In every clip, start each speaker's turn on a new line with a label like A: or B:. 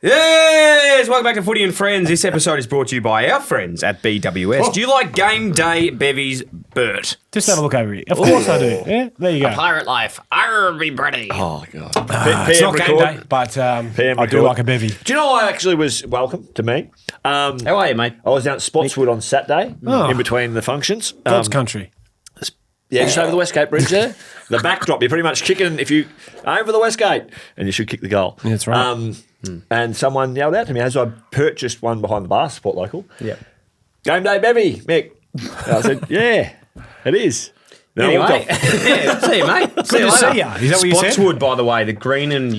A: Yes, welcome back to Footy and Friends. This episode is brought to you by our friends at BWS. Do you like game day bevies, Bert?
B: Just have a look over here. Of course I do. Yeah, there you go.
A: Pirate life. Everybody.
C: Oh, God.
B: It's not game day, but I do like a bevy.
C: Do you know I actually was welcome to me?
A: How are you, mate?
C: I was down at Spotswood on Saturday in between the functions.
B: God's country.
C: Yeah, just over the Westgate Bridge there. The backdrop, you're pretty much kicking if you over the Westgate, and you should kick the goal.
B: Yeah, that's right.
C: And someone yelled out to me as I purchased one behind the bar, Sport Local.
A: Yeah.
C: Game day bevy, Mick. And I said, yeah, it is. Then I walked off.
A: Yeah, see you, mate.
B: Good to see you. Is that what you said?
A: Spotswood, by the way, the green and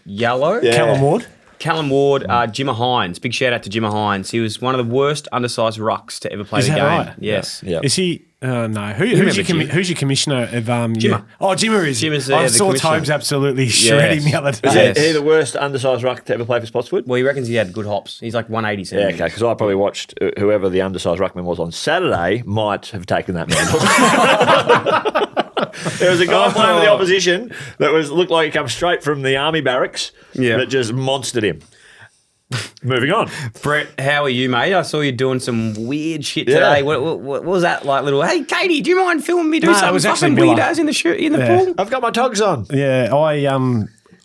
A: yellow.
C: Yeah.
B: Callum Ward.
A: Callum Ward, Jimmer Hines. Big shout out to Jimmer Hines. He was one of the worst undersized rucks to ever play
B: Is
A: the
B: that
A: game.
B: right?
A: Yes.
C: Yeah.
B: Is he? No.
A: remember
B: Who's your commissioner of
A: Jimmer.
B: Yeah. Oh, Jimmer is.
A: Jimmer's
B: I
A: the
B: saw
A: commissioner.
B: Tobes absolutely shredding the other
C: Is
B: day.
A: Yes.
C: he the worst undersized ruck to ever play for Spotswood?
A: Well, he reckons he had good hops. He's like 180
C: Yeah,
A: centimetres.
C: okay, because I probably watched whoever the undersized ruckman was on Saturday might have taken that man. There was a guy playing with the opposition that looked like he come straight from the army barracks that just monstered him. Moving on.
A: Brett, how are you, mate? I saw you doing some weird shit
C: Yeah.
A: today. What was that like? Little, hey, Katie, do you mind filming me do
B: No, it
A: something
B: was actually
A: fucking
B: Miller.
A: weirdos in the
B: Yeah.
A: pool?
C: I've got my togs on.
B: Yeah,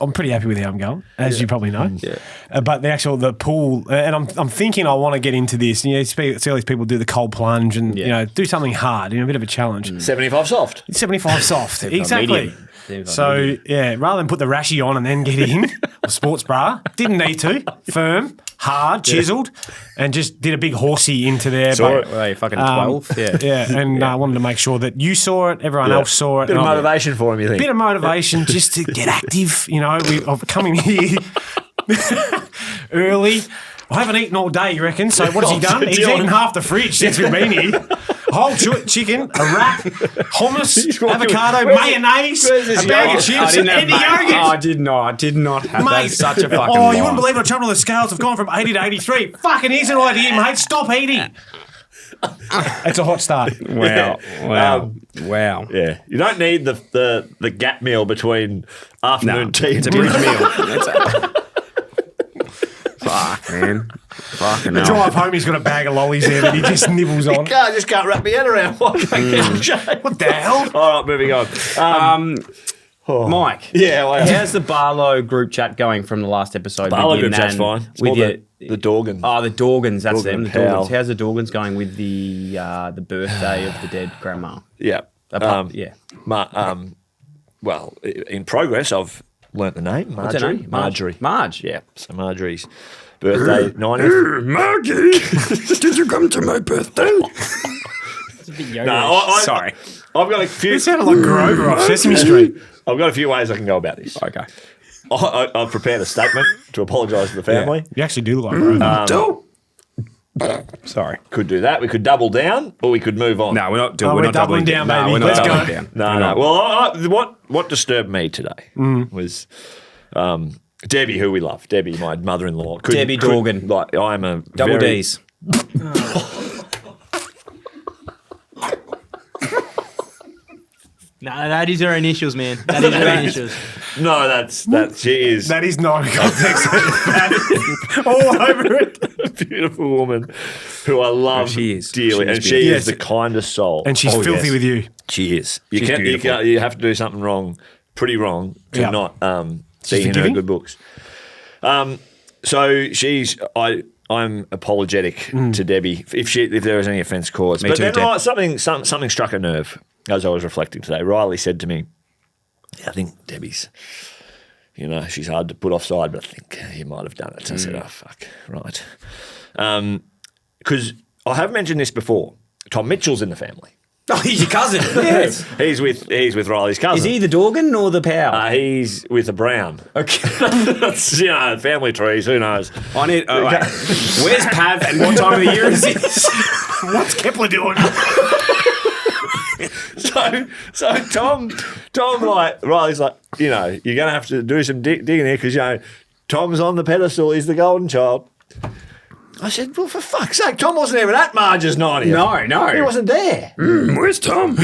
B: I'm pretty happy with how I'm going, as you probably know.
A: Yeah.
B: But the pool, and I'm thinking I want to get into this. You know, see all these people do the cold plunge and do something hard, a bit of a challenge.
C: 75 soft.
B: 75 soft, exactly.
A: medium. 75
B: So
A: medium.
B: rather than put the rashy on and then get in, or sports bra, didn't need to. Firm, hard, chiseled, and just did a big horsey into there.
C: Saw
B: but,
C: it.
A: Well, you're fucking 12.
B: Yeah, and I wanted to make sure that you saw it, everyone else saw it.
C: Bit of
B: and I-
C: motivation for him, you think?
B: Bit of motivation just to get active. I've come in here early. I haven't eaten all day, you reckon? So what has he done? He's eaten half the fridge since we've been here. A whole chicken, a wrap, hummus, avocado, mayonnaise, a bag of chips, and the yogurt.
A: I did not have that. Is such a fucking
B: Oh,
A: lie.
B: you wouldn't believe it. I jumped on the scales. I've gone from 80 to 83. Fucking here's an idea, mate. Stop eating. It's a hot start.
A: Wow.
C: Yeah. You don't need the gap meal between afternoon tea
A: It's
C: and
A: a bridge
C: dinner.
A: meal. Fuck, man. Fucking
B: The
A: hell.
B: drive home, he's got a bag of lollies there that he just nibbles on.
C: I just can't wrap my head around what
B: What the hell?
C: All right, moving on.
A: Mike, how's the Barlow group chat going from the last episode?
C: Barlow
A: with your
C: group chat's
A: nan-
C: fine. It's
A: With
C: more
A: your,
C: the Dorgan.
A: Oh, the Dorgans, that's
C: Dorgan
A: them. The
C: Powell.
A: Dorgans. How's the Dorgans going with the birthday of the dead grandma?
C: Yeah.
A: Yeah.
C: Well, in progress, I've learnt the name.
A: What's her name?
C: Marjorie.
A: Marge.
C: Yeah. So Marjorie's birthday, 90th.
A: Margie, did you come to my birthday?
C: No,
A: Sorry.
C: I've got a few.
B: It sounded like Grover off Sesame Street.
C: I've got a few ways I can go about this.
A: Okay.
C: I've prepared a statement to apologise to the family.
B: You actually do look like Grover.
A: Sorry.
C: Could do that. We could double down, or we could move on.
A: No, we're not doing.
B: Oh,
A: we're
B: we're
A: not doubling
B: doubling down,
A: No,
B: baby.
A: we're not
B: Let's
A: doubling
B: go.
A: down.
C: No. Well, what disturbed me today was Debbie, who we love. Debbie, my mother-in-law.
A: Debbie Dorgan.
C: Like I'm a
A: Double
C: very,
A: D's.
D: No, that is her initials, man. That is her initials.
C: No, that's she is
B: That is no context. All over it.
C: a beautiful woman who I love
A: She is.
C: dearly,
A: She is
C: and she
A: beautiful.
C: is the kindest soul.
B: And she's filthy
C: yes.
B: with you.
C: She is. You
A: She's
C: can't.
A: beautiful.
C: You have to do something wrong, pretty wrong, to
B: Yeah.
C: not
B: She's
C: be in her
B: forgiving?
C: good books. So I'm apologetic to Debbie if there was any offence caused. But
A: too,
C: then
A: Deb.
C: something struck a nerve as I was reflecting today. Riley said to me, "I think Debbie's, she's hard to put offside, but I think he might have done it." So I said, "Oh fuck, right," because I have mentioned this before. Tom Mitchell's in the family.
A: Oh, he's your cousin. Yes.
C: He's with Riley's cousin.
A: Is he the Dorgan or the Powell?
C: He's with a Brown.
A: Okay.
C: That's, family trees, who knows?
A: I need. Oh, wait. Where's Pav and what time of the year is this?
B: What's Kepler doing?
C: So Tom, like, Riley's like, you're going to have to do some digging here because, Tom's on the pedestal. He's the golden child. I said, well, for fuck's sake, Tom wasn't even at Marge's 90th.
A: No.
C: He wasn't there.
A: Where's Tom?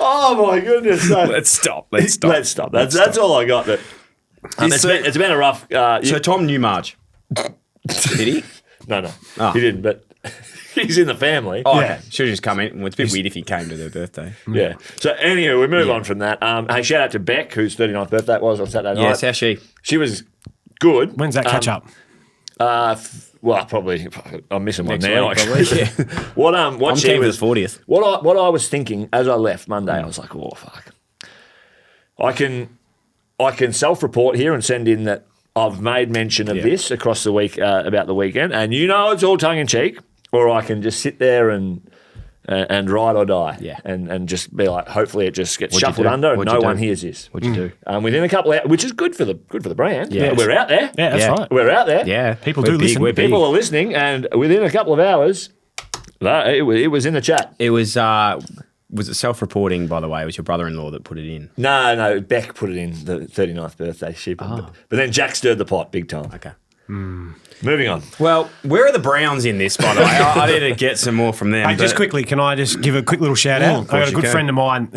C: Oh my goodness!
A: Let's stop. Let's stop.
C: Let's stop. That's all I got. But it's been a rough.
A: So Tom knew Marge. Did he?
C: No, he didn't. But he's in the family.
A: Oh, okay. Should have just come in. Well, it's a bit weird if he came to their birthday.
C: Yeah. So anyway, we move on from that. Hey, shout out to Beck, whose 39th birthday it was on Saturday night.
A: Yes, how's she?
C: She was good.
B: When's that catch up?
C: Well, probably I'm missing one
A: Next
C: now.
A: week,
C: Actually,
A: probably,
C: what
A: I'm
C: she
A: keen for
C: was
A: the 40th.
C: What I was thinking as I left Monday, I was like, oh fuck, I can self-report here and send in that I've made mention of this across the week about the weekend, and it's all tongue in cheek, or I can just sit there and ride or die, and just be like, hopefully it just gets shuffled under and no one hears this.
A: What'd you do?
C: Within a couple of hours, which is good for the brand.
A: Yeah.
C: We're out there.
B: Yeah, that's right.
C: We're out there.
A: Yeah,
B: People do listen.
A: We're big.
C: People are listening, and within a couple of hours, it was in the chat.
A: It was it self-reporting, by the way? It was your brother-in-law that put it in.
C: No, Beck put it in the 39th birthday. But then Jack stirred the pot big time.
A: Okay.
C: Moving on.
A: Well, where are the Browns in this, by the way? I need to get some more from them.
B: Hey, just quickly, can I just give a quick little shout out? I got a good friend of mine,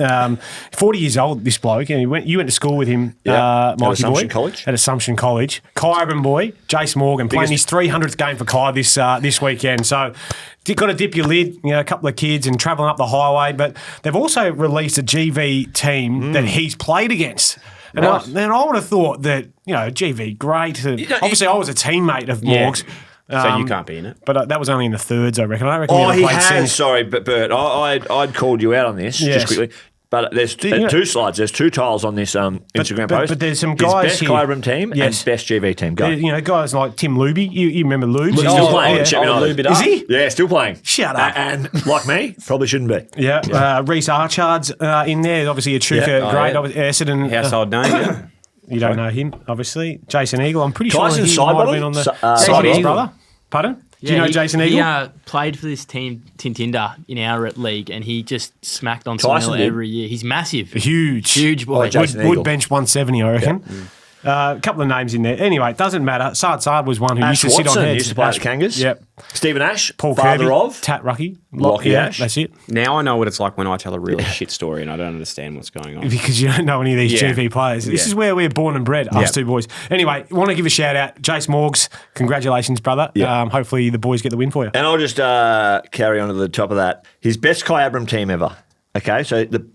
B: 40 years old, this bloke, and you went to school with him, Mikey
C: Assumption
B: boy,
C: College.
B: At Assumption College. Kyabram boy, Jace Morgan, playing his 300th game for Kai this weekend. So got to dip your lid, a couple of kids and travelling up the highway. But they've also released a GV team that he's played against. And I would have thought that, GV, great. Obviously, I was a teammate of Morg's.
A: So you can't be in it.
B: But that was only in the thirds, I reckon. I don't reckon
C: Oh,
B: he
C: he
B: ever played
C: has.
B: since.
C: Sorry, but Bert, I'd called you out on this just quickly. But there's two slides. There's two tiles on this Instagram post.
B: But there's some
C: His
B: guys
C: best
B: here.
C: Kyabram team and best GV team. Go.
B: Guys like Tim Luby. You remember Lube?
C: He's still playing. Check me out.
A: Lube it
B: Is
A: up.
B: he?
C: Yeah, still playing.
B: Shut up.
C: And like me, probably shouldn't be.
B: Yeah. Reece Archard's in there. Obviously, a Chuka, great. Essendon.
A: Household name.
B: You don't know him, obviously. Jason Eagle. I'm pretty
C: Tyson
B: sure he might have been
C: Sidebottom?
B: on the
C: Sidebottom.
B: his brother. Pardon? Do you know Jason Eagle?
D: He played for this team, Tintinda, in our league, and he just smacked on
C: Tyson
D: some
C: did.
D: every year. He's massive.
B: Huge
D: boy.
C: Jason
B: Would
C: Eagle.
B: bench 170, I reckon. A couple of names in there. Anyway, it doesn't matter. Sard was one who
C: Ash
B: used to sit on
C: Watson
B: heads.
C: used to play at the Kangas.
B: Yep.
C: Stephen Ash,
B: Paul
C: father
B: Kirby,
C: of
B: Tat Rucky.
C: Lockie Ash.
B: That's it.
A: Now I know what it's like when I tell a really shit story and I don't understand what's going on.
B: Because you don't know any of these GV players. This is where we're born and bred, us two boys. Anyway, want to give a shout out. Jace Morgs, congratulations, brother.
C: Yeah.
B: Hopefully the boys get the win for you.
C: And I'll just carry on to the top of that. His best Kyabram team ever. Okay, so the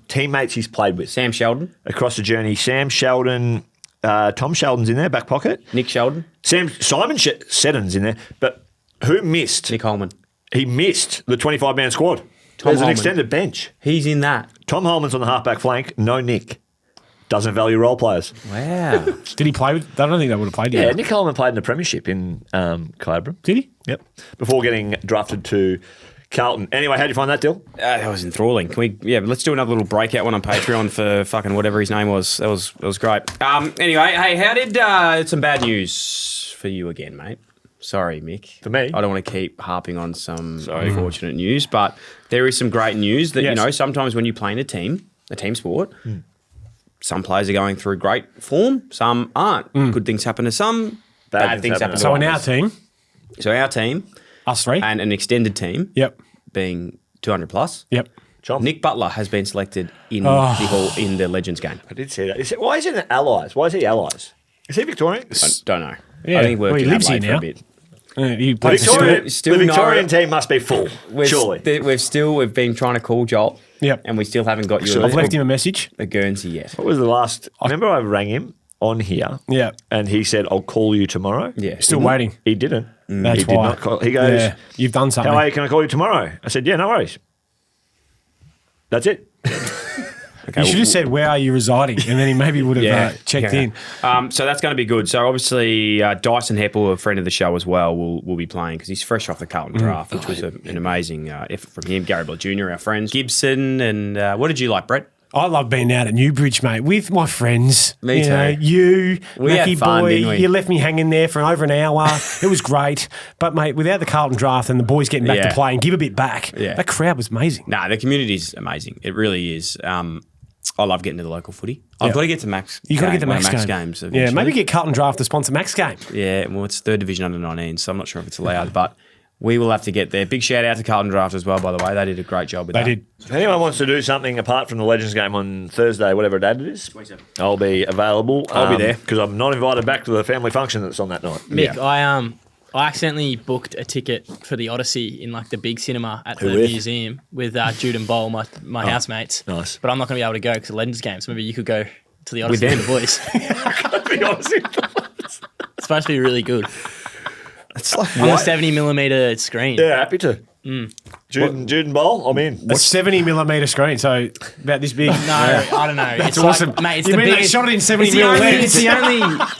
C: teammates he's played with.
A: Sam Sheldon,
C: Across the journey, Sam Sheldon, Tom Sheldon's in there, back pocket.
A: Nick Sheldon,
C: Simon Seddon's in there. But who missed?
A: Nick Holman.
C: He missed the 25-man squad. There's an
A: Holman.
C: extended bench.
A: He's in that.
C: Tom Holman's on the halfback flank. No Nick. Doesn't value role players.
A: Wow.
B: Did he play with? I don't think they would have played
C: Yeah,
B: together.
C: Nick Holman played in the premiership in Kyabram.
B: Did he?
C: Yep. Before getting drafted to Carlton. Anyway, how'd you find that, Dill?
A: That was enthralling. Can we? Yeah, let's do another little breakout one on Patreon for fucking whatever his name was. That was great. Anyway, hey, how did some bad news for you again, mate? Sorry, Mick.
C: For me?
A: I don't want to keep harping on some unfortunate news, but there is some great news that sometimes when you play in a team sport, some players are going through great form, some aren't. Good things happen to some, bad things happen to
B: So in our
A: others.
B: team,
A: So our team
B: us three.
A: and an extended team,
B: Yep.
A: being 200 plus.
B: Yep.
A: Nick Butler has been selected in the Legends game.
C: I did see that. Why is it Allies? Why is he Allies? Is he Victorian?
A: I don't know.
B: Yeah.
A: I think he worked
B: Well, he
A: in
B: lives
A: Adelaide
B: here
A: for a
B: now.
A: bit.
B: You
C: The
B: played
C: Victorian,
A: still
C: the Victorian
A: no-
C: team must be full, surely.
A: We've been trying to call Joel.
B: Yep.
A: And we still haven't got you
C: Actually,
B: I've left him a message.
A: a Guernsey yet.
C: What was the last? I remember I rang him on here.
B: Yeah.
C: And he said, I'll call you tomorrow.
A: Yeah.
B: Still waiting.
C: He didn't.
B: That's
C: He did
B: why.
C: not call. He goes,
B: Yeah. You've done something.
C: how are you? Can I call you tomorrow? I said, yeah, no worries. That's it.
B: You should have said, "Where are you residing?" And then he maybe would have checked in.
A: So that's going to be good. So obviously Dyson Heppel, a friend of the show as well, will be playing because he's fresh off the Carlton draft, which was an amazing effort from him. Gary Bell Jr., our friends. Gibson, and what did you like, Brett?
B: I love being out at Newbridge, mate, with my friends.
A: Me
B: you
A: too.
B: Know, you,
A: We had
B: Mackie
A: fun,
B: boy,
A: didn't we?
B: you left me hanging there for over an hour. It was great. But, mate, without the Carlton draft and the boys getting back to play and give a bit back, that crowd was amazing.
A: Nah, the community's amazing. It really is. I love getting to the local footy. I've got to get to Max.
B: You got to get the Max,
A: games.
B: Yeah,
A: eventually.
B: maybe get Carlton draft to sponsor Max game.
A: Yeah, well, it's third division under 19, so I'm not sure if it's allowed. But We will have to get there. Big shout out to Carlton Draft as well, by the way. They did a great job with that.
B: They did.
C: If anyone wants to do something apart from the Legends game on Thursday, whatever date it is, I'll be available.
A: I'll be there.
C: Because I'm not invited back to the family function that's on that night.
D: Mick, I accidentally booked a ticket for the Odyssey in like the big cinema at the
C: with?
D: museum with Jude and Bowl, my housemates.
C: Nice.
D: But I'm not going to be able to go because the Legends game. So maybe you could go to the Odyssey with the boys.
C: I'll be honest with you.
D: It's supposed to be really good.
A: It's like
D: On a 70mm screen.
C: Yeah, happy to. Jude and Bowl, I'm in.
B: A 70mm screen, so about this big.
D: No, I don't know.
B: That's
D: it's
B: awesome.
D: Like, mate, it's
B: You
D: the
B: mean they
D: biggest,
B: shot it in
D: it's
B: 70mm lens?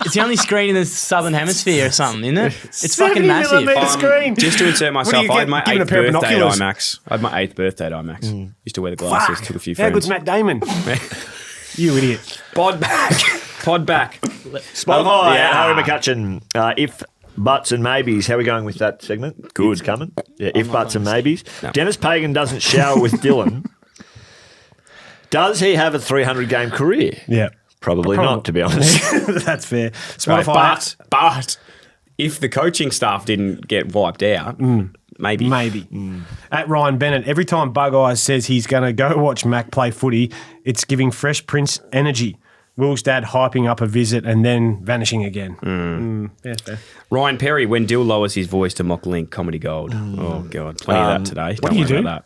D: it's the only screen in the Southern Hemisphere or something, isn't it? It's fucking massive.
B: 70mm screen.
A: Just to insert myself, I had my
B: given a
A: 8th
B: pair of
A: birthday at
B: binoculars?
A: IMAX. I had my 8th birthday at IMAX. Used to wear the glasses, took a few
B: How good's
A: friends.
B: Matt Damon? You idiot.
A: Pod back. Pod back.
C: Spotify,
A: Yeah.
C: Harry McCutcheon. If buts and maybes, how are we going with that segment? Good. It's coming. Yeah, if buts and maybes.
A: No.
C: Dennis Pagan doesn't shower with Dylan. Does he have a 300-game career?
B: Yeah.
C: Probably not, to be honest.
B: That's fair.
A: Right,
B: Spotify.
A: but if the coaching staff didn't get wiped out, maybe.
B: Maybe. At Ryan Bennett, every time Bug Eyes says he's going to go watch Mac play footy, it's giving Fresh Prince energy. Will's dad hyping up a visit and then vanishing again. Yeah, fair.
A: Ryan Perry, when Dill lowers his voice to mock Link, comedy gold. Oh, God. Plenty of that today.
B: What do you do?
A: About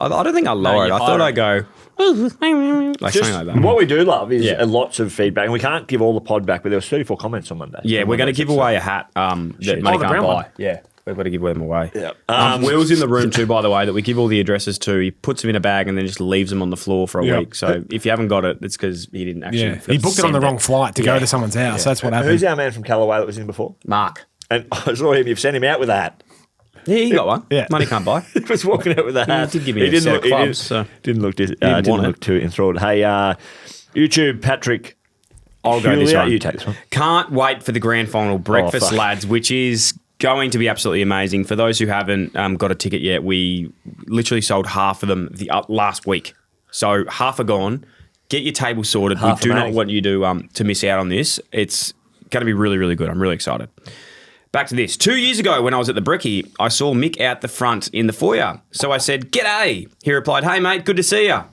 A: that. I don't think I'll lower it. I thought I'd go, like
C: Just
A: something like that.
C: what we do love is
A: Yeah.
C: lots of feedback. And we can't give all the pod back, but there was 34 comments on Monday.
A: Yeah, we're going to give away a hat that Money
B: the
A: can't
B: brown
A: buy.
B: one.
A: Yeah, we've got to give them away.
C: Yeah.
A: Will's in the room too, by the way, that we give all the addresses to. He puts them in a bag and then just leaves them on the floor for a
B: Yeah.
A: week. So if you haven't got it, it's because he didn't actually.
B: Yeah. He booked it on the
A: send
B: wrong flight to go to someone's house. That's what happened.
C: Who's our man from Callaway that was in before?
A: Mark.
C: And I saw him. You've sent him out with a hat.
A: Yeah, he got one.
B: Yeah.
A: Money can't buy.
C: He was walking out with a hat.
A: did give me a set of clubs, so-
C: Didn't look
A: want it.
C: too enthralled. Hey, YouTube Patrick.
A: I'll go this
C: Julia,
A: one.
C: You take this one.
A: Can't wait for the grand final breakfast,
C: fuck.
A: lads, which is going to be absolutely amazing. For those who haven't got a ticket yet, we literally sold half of them last week. So half are gone. Get your table sorted.
C: Half
A: we do not
C: amazing.
A: want you to miss out on this. It's going to be really, really good. I'm really excited. Back to this. 2 years ago when I was at the Brekkie, I saw Mick out the front in the foyer. So I said, "G'day." He replied, "Hey, mate, good to see you."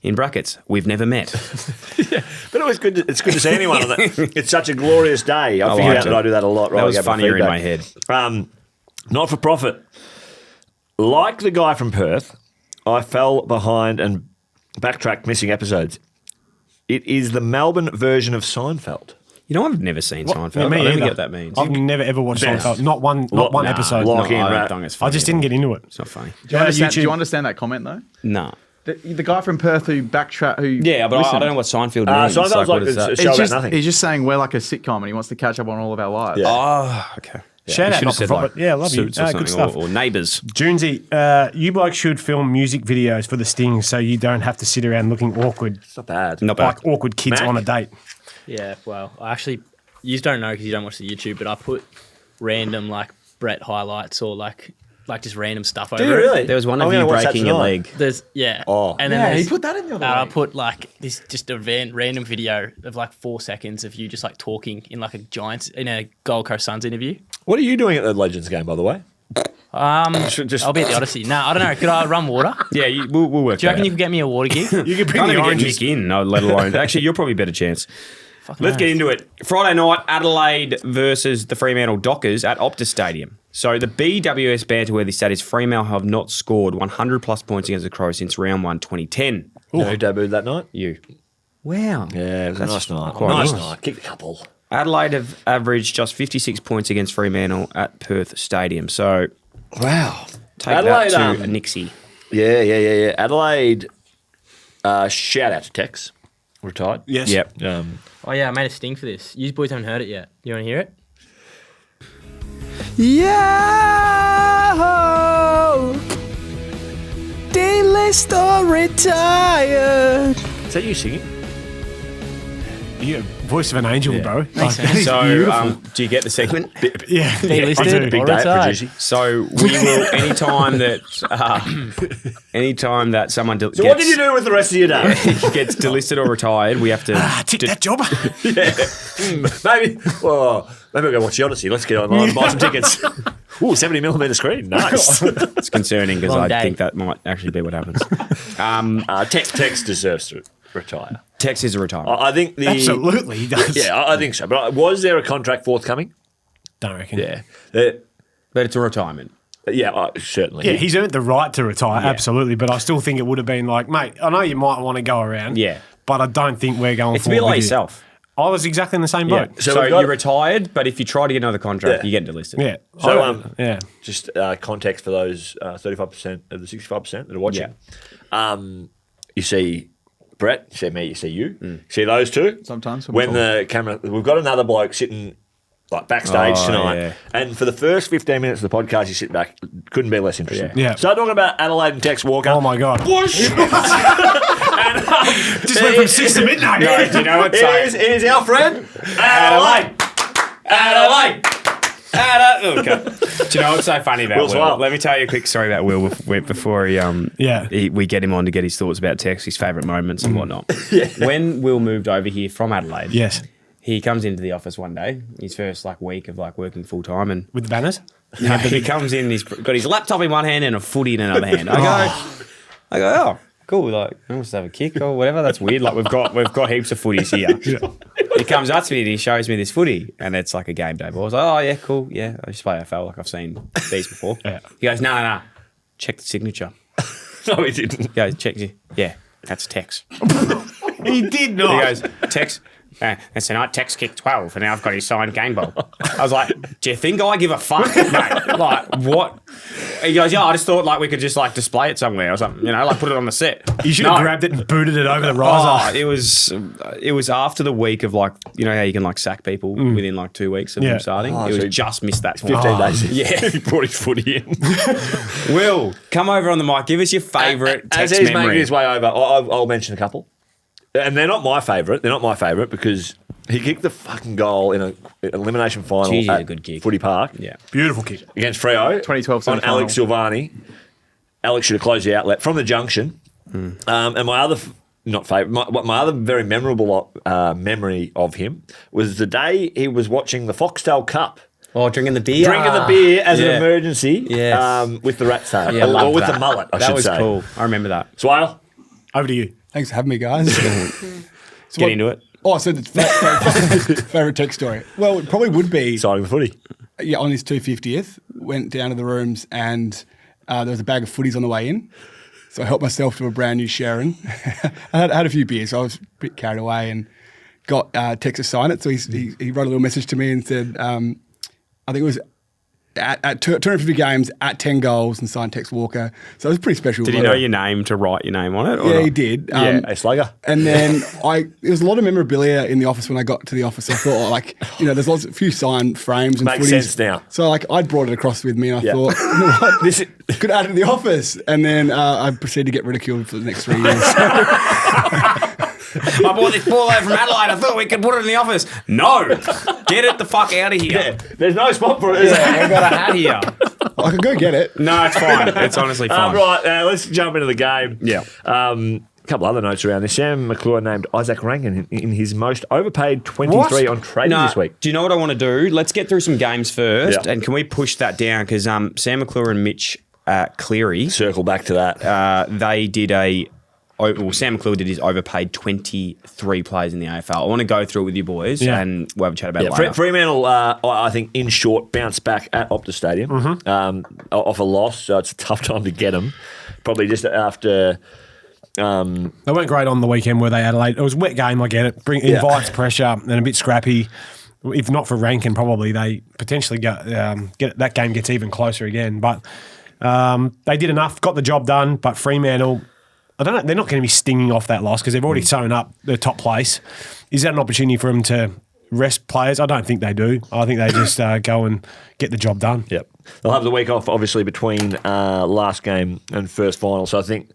A: In brackets, we've never met.
C: But it was good. It's good to see anyone on that. It's such a glorious day. I figured
A: liked
C: out that
A: it.
C: I do that a lot. Right,
A: That was
C: I gave my
A: funnier in
C: feedback.
A: my head.
C: Not for profit. Like the guy from Perth, I fell behind and backtracked missing episodes. It is the Melbourne version of Seinfeld.
A: You know, I've never seen Seinfeld.
B: Yeah, me
A: I don't
B: either.
A: get what that means.
B: I've never ever watched
C: Best.
B: Seinfeld. Not one episode.
C: Lock in,
A: I
C: right?
A: don't think it's
B: I
A: funny
B: just
A: at
B: didn't
A: all.
B: get into it.
A: It's not funny.
E: Do you
B: YouTube.
E: understand that comment though?
A: No.
E: The guy from Perth who backtrack who
A: Yeah, but I
E: listened,
A: don't know what Seinfeld means.
C: Seinfeld's
A: what
C: like
A: is that?
C: it's a show
E: he's
C: about
E: just,
C: nothing.
E: he's just saying we're like a sitcom and he wants to catch up on all of our lives.
C: Yeah.
A: Oh, okay.
B: Shout
A: You
B: out,
A: should
B: not
A: have said
B: for profit.
A: like
B: Yeah, I love you.
A: Suits or
B: Good
A: something,
B: stuff.
A: or Neighbours.
B: Jonesy, you blokes should film music videos for the Sting so you don't have to sit around looking awkward,
C: It's not bad.
A: Not bad.
B: like awkward kids
C: Mac?
B: on a date.
D: Yeah, well, I actually, you don't know because you don't watch the YouTube, but I put random like Brett highlights or like just random stuff over
C: Do you
D: it.
C: really?
A: There was one
C: I'm
A: of you
C: gonna watch that
A: breaking your
C: tonight.
A: leg.
D: There's
C: Oh.
D: and then
E: Yeah,
D: there's,
E: he put that in the other
D: I
E: week.
D: put like this just a random video of like 4 seconds of you just like talking in like in a Gold Coast Suns interview.
C: What are you doing at the Legends game, by the way?
D: I'll be at the Odyssey. No, I don't know. Could I run water?
A: Yeah, we'll work.
D: Do you reckon you could get me a water gig?
B: You could bring
A: Can't
B: the
A: even get
B: oranges.
A: Mick in, no, let alone. Actually, you're probably a better chance.
D: Fucking
A: Let's
D: oath.
A: get into it. Friday night, Adelaide versus the Fremantle Dockers at Optus Stadium. So the BWS banter-worthy stat is Fremantle have not scored 100-plus points against the Crows since round 1, 2010.
C: Who debuted that night?
A: You. Wow.
C: Yeah, it was a nice night.
A: quite
C: Nice
A: nice.
C: night. Kicked a couple.
A: Adelaide have averaged just 56 points against Fremantle at Perth Stadium. So
C: Wow.
A: take
C: Adelaide,
A: that to a Nixie.
C: Yeah. Adelaide, shout out to Tex. Retired.
B: Yes.
A: Yep.
D: Oh yeah, I made a sting for this. You boys haven't heard it yet. You want to hear it?
F: Yo, D-list or retired.
C: Is that you singing?
B: You voice of an angel, bro.
D: Makes
B: Like,
D: sense.
A: So do you get the segment?
B: yeah.
D: Delisted
B: I do.
C: Big
D: or
C: day at
D: retired.
C: Producing.
A: So we will anytime that someone
C: So what did you do with the rest of your day?
A: gets delisted or retired, we have to
B: Tip that job.
C: Maybe I'll go watch the Odyssey. Let's get online and buy some tickets. Ooh, 70mm screen. Nice.
A: It's concerning because
D: Long
A: I
D: day.
A: think that might actually be what happens.
C: Tex deserves to retire.
A: Tex is a retirement.
C: I think the
B: Absolutely, he does.
C: Yeah, I think so. But was there a contract forthcoming?
B: Don't reckon.
C: Yeah.
A: But it's a retirement.
C: Yeah, certainly.
B: Yeah, he's earned the right to retire, absolutely. But I still think it would have been like, mate, I know you might want to go around.
A: Yeah.
B: But I don't think we're going
A: It's a
B: forward
A: bit like
B: with you.
A: yourself.
B: I was exactly in the same
A: Yeah.
B: boat.
A: So
C: we've got-
A: you're retired, but if you try to get another contract,
C: Yeah.
A: you get delisted.
B: Yeah.
C: So,
B: yeah.
C: just context for those 35% of the 65% that are watching. You see Brett, you see me, you see you. See those two?
E: Sometimes.
C: When the camera... We've got another bloke sitting like backstage
A: Oh,
C: tonight.
A: yeah.
C: And for the first 15 minutes of the podcast, you sit back. Couldn't be less interesting.
B: Yeah.
C: Start talking about Adelaide and Tex Walker.
B: Oh, my God.
C: Whoosh!
B: Just went from 6 to midnight.
A: No, do you know what?
C: It is our friend Adelaide. Adelaide.
A: Okay. Do you know what's so funny about
C: Will
A: Will?
C: Swallow.
A: Let me tell you a quick story about Will before
B: Yeah.
A: we get him on to get his thoughts about Tex, his favourite moments and whatnot. When Will moved over here from Adelaide,
B: Yes.
A: he comes into the office one day, his first week of working full time, and
B: With the banners?
A: he comes in, he's got his laptop in one hand and a footy in another hand. I go, oh, cool. I must have a kick or whatever. That's weird. We've got heaps of footies here. He comes up to me and he shows me this footy, and it's like a game day ball. I was like, oh yeah, cool, yeah. I just play AFL like I've seen these before.
B: Yeah.
A: He goes, no. Check the signature.
C: No, he didn't.
A: He goes, check the that's Tex.
B: He did
A: He
B: not.
A: goes, Tex. And tonight, Tex kicked 12, and now I've got his signed game ball. I was like, do you think I give a fuck, mate? What? He goes, yeah, I just thought we could just display it somewhere or something, put it on the set.
B: You should have grabbed it and booted it over the riser.
A: It was after the week of how you can sack people within 2 weeks of them starting.
C: Oh,
A: it was
C: so
A: just missed that
C: 15 days.
A: Yeah.
C: He brought his footy in.
A: Will, come over on the mic. Give us your favourite
C: As
A: Tex
C: he's making
A: memory.
C: his way over, I'll mention a couple. And they're not my favourite. They're not my favourite because he kicked the fucking goal in an elimination final
A: Jeez, he's
C: at
A: a good kick.
C: Footy Park
A: Yeah.
B: Beautiful kick.
C: against Freo.
E: 2012
C: on
E: semi-final.
C: Alex Silvani. Alex should have closed the outlet from the junction. And my other, not favourite, my other very memorable memory of him was the day he was watching the Foxtel Cup.
A: Oh, drinking the beer.
C: Drinking the beer as an
A: Yeah.
C: emergency
A: Yes.
C: with the rat's tail.
A: Yeah,
C: or
A: loved
C: with
A: that.
C: the mullet, I
A: that
C: should
A: was
C: say.
A: cool. I remember that.
C: Swale?
B: Over to you.
G: Thanks for having me, guys.
A: Get into it.
G: Oh, so the favourite Tex story. Well, it probably would be
C: Signing the footy.
G: on his 250th. Went down to the rooms and there was a bag of footies on the way in. So I helped myself to a brand new Sharon. I had a few beers, so I was a bit carried away and got Tex to sign it. So he wrote a little message to me and said, I think it was at 250 games, at 10 goals, and signed Tex Walker. So it was pretty special.
A: Did he know your name to write your name on it? Or
G: Yeah,
A: not?
G: he did.
C: A slugger.
G: And then there was a lot of memorabilia in the office when I got to the office. I thought, there's a few signed frames and
C: Makes
G: footies.
C: sense now.
G: So, I'd brought it across with me and I
C: Yeah.
G: thought, you know what,
C: This
G: could add it to the office. And then I proceeded to get ridiculed for the next 3 years.
A: I bought this ball over from Adelaide. I thought we could put it in the office. No. Get it the fuck out of here.
C: There's no spot for it, is there?
A: I've got a hat here.
G: I could go get it.
A: No, it's fine. It's honestly fine.
C: Right, let's jump into the game.
A: Yeah.
C: A couple other notes around this. Sam McClure named Isaac Rangan in his most overpaid 23 on trading
A: No,
C: this week.
A: do you know what I want to do? Let's get through some games first,
C: Yeah.
A: and can we push that down? Because Sam McClure and Mitch Cleary,
C: Circle back to that.
A: they did Sam McClure did his overpaid 23 players in the AFL. I want to go through it with you boys, and we'll have a chat about it later.
C: Fremantle, I think, in short, bounced back at Optus Stadium off a loss, so it's a tough time to get them. Probably just after...
B: They weren't great on the weekend, were they, Adelaide? It was a wet game, I get it. Invites pressure and a bit scrappy. If not for Rankin, probably they potentially get that game gets even closer again. But they did enough, got the job done. But Fremantle, I don't know, they're not going to be stinging off that loss because they've already sewn up the top place. Is that an opportunity for them to rest players? I don't think they do. I think they just go and get the job done.
C: Yep. They'll have the week off, obviously, between last game and first final. So I think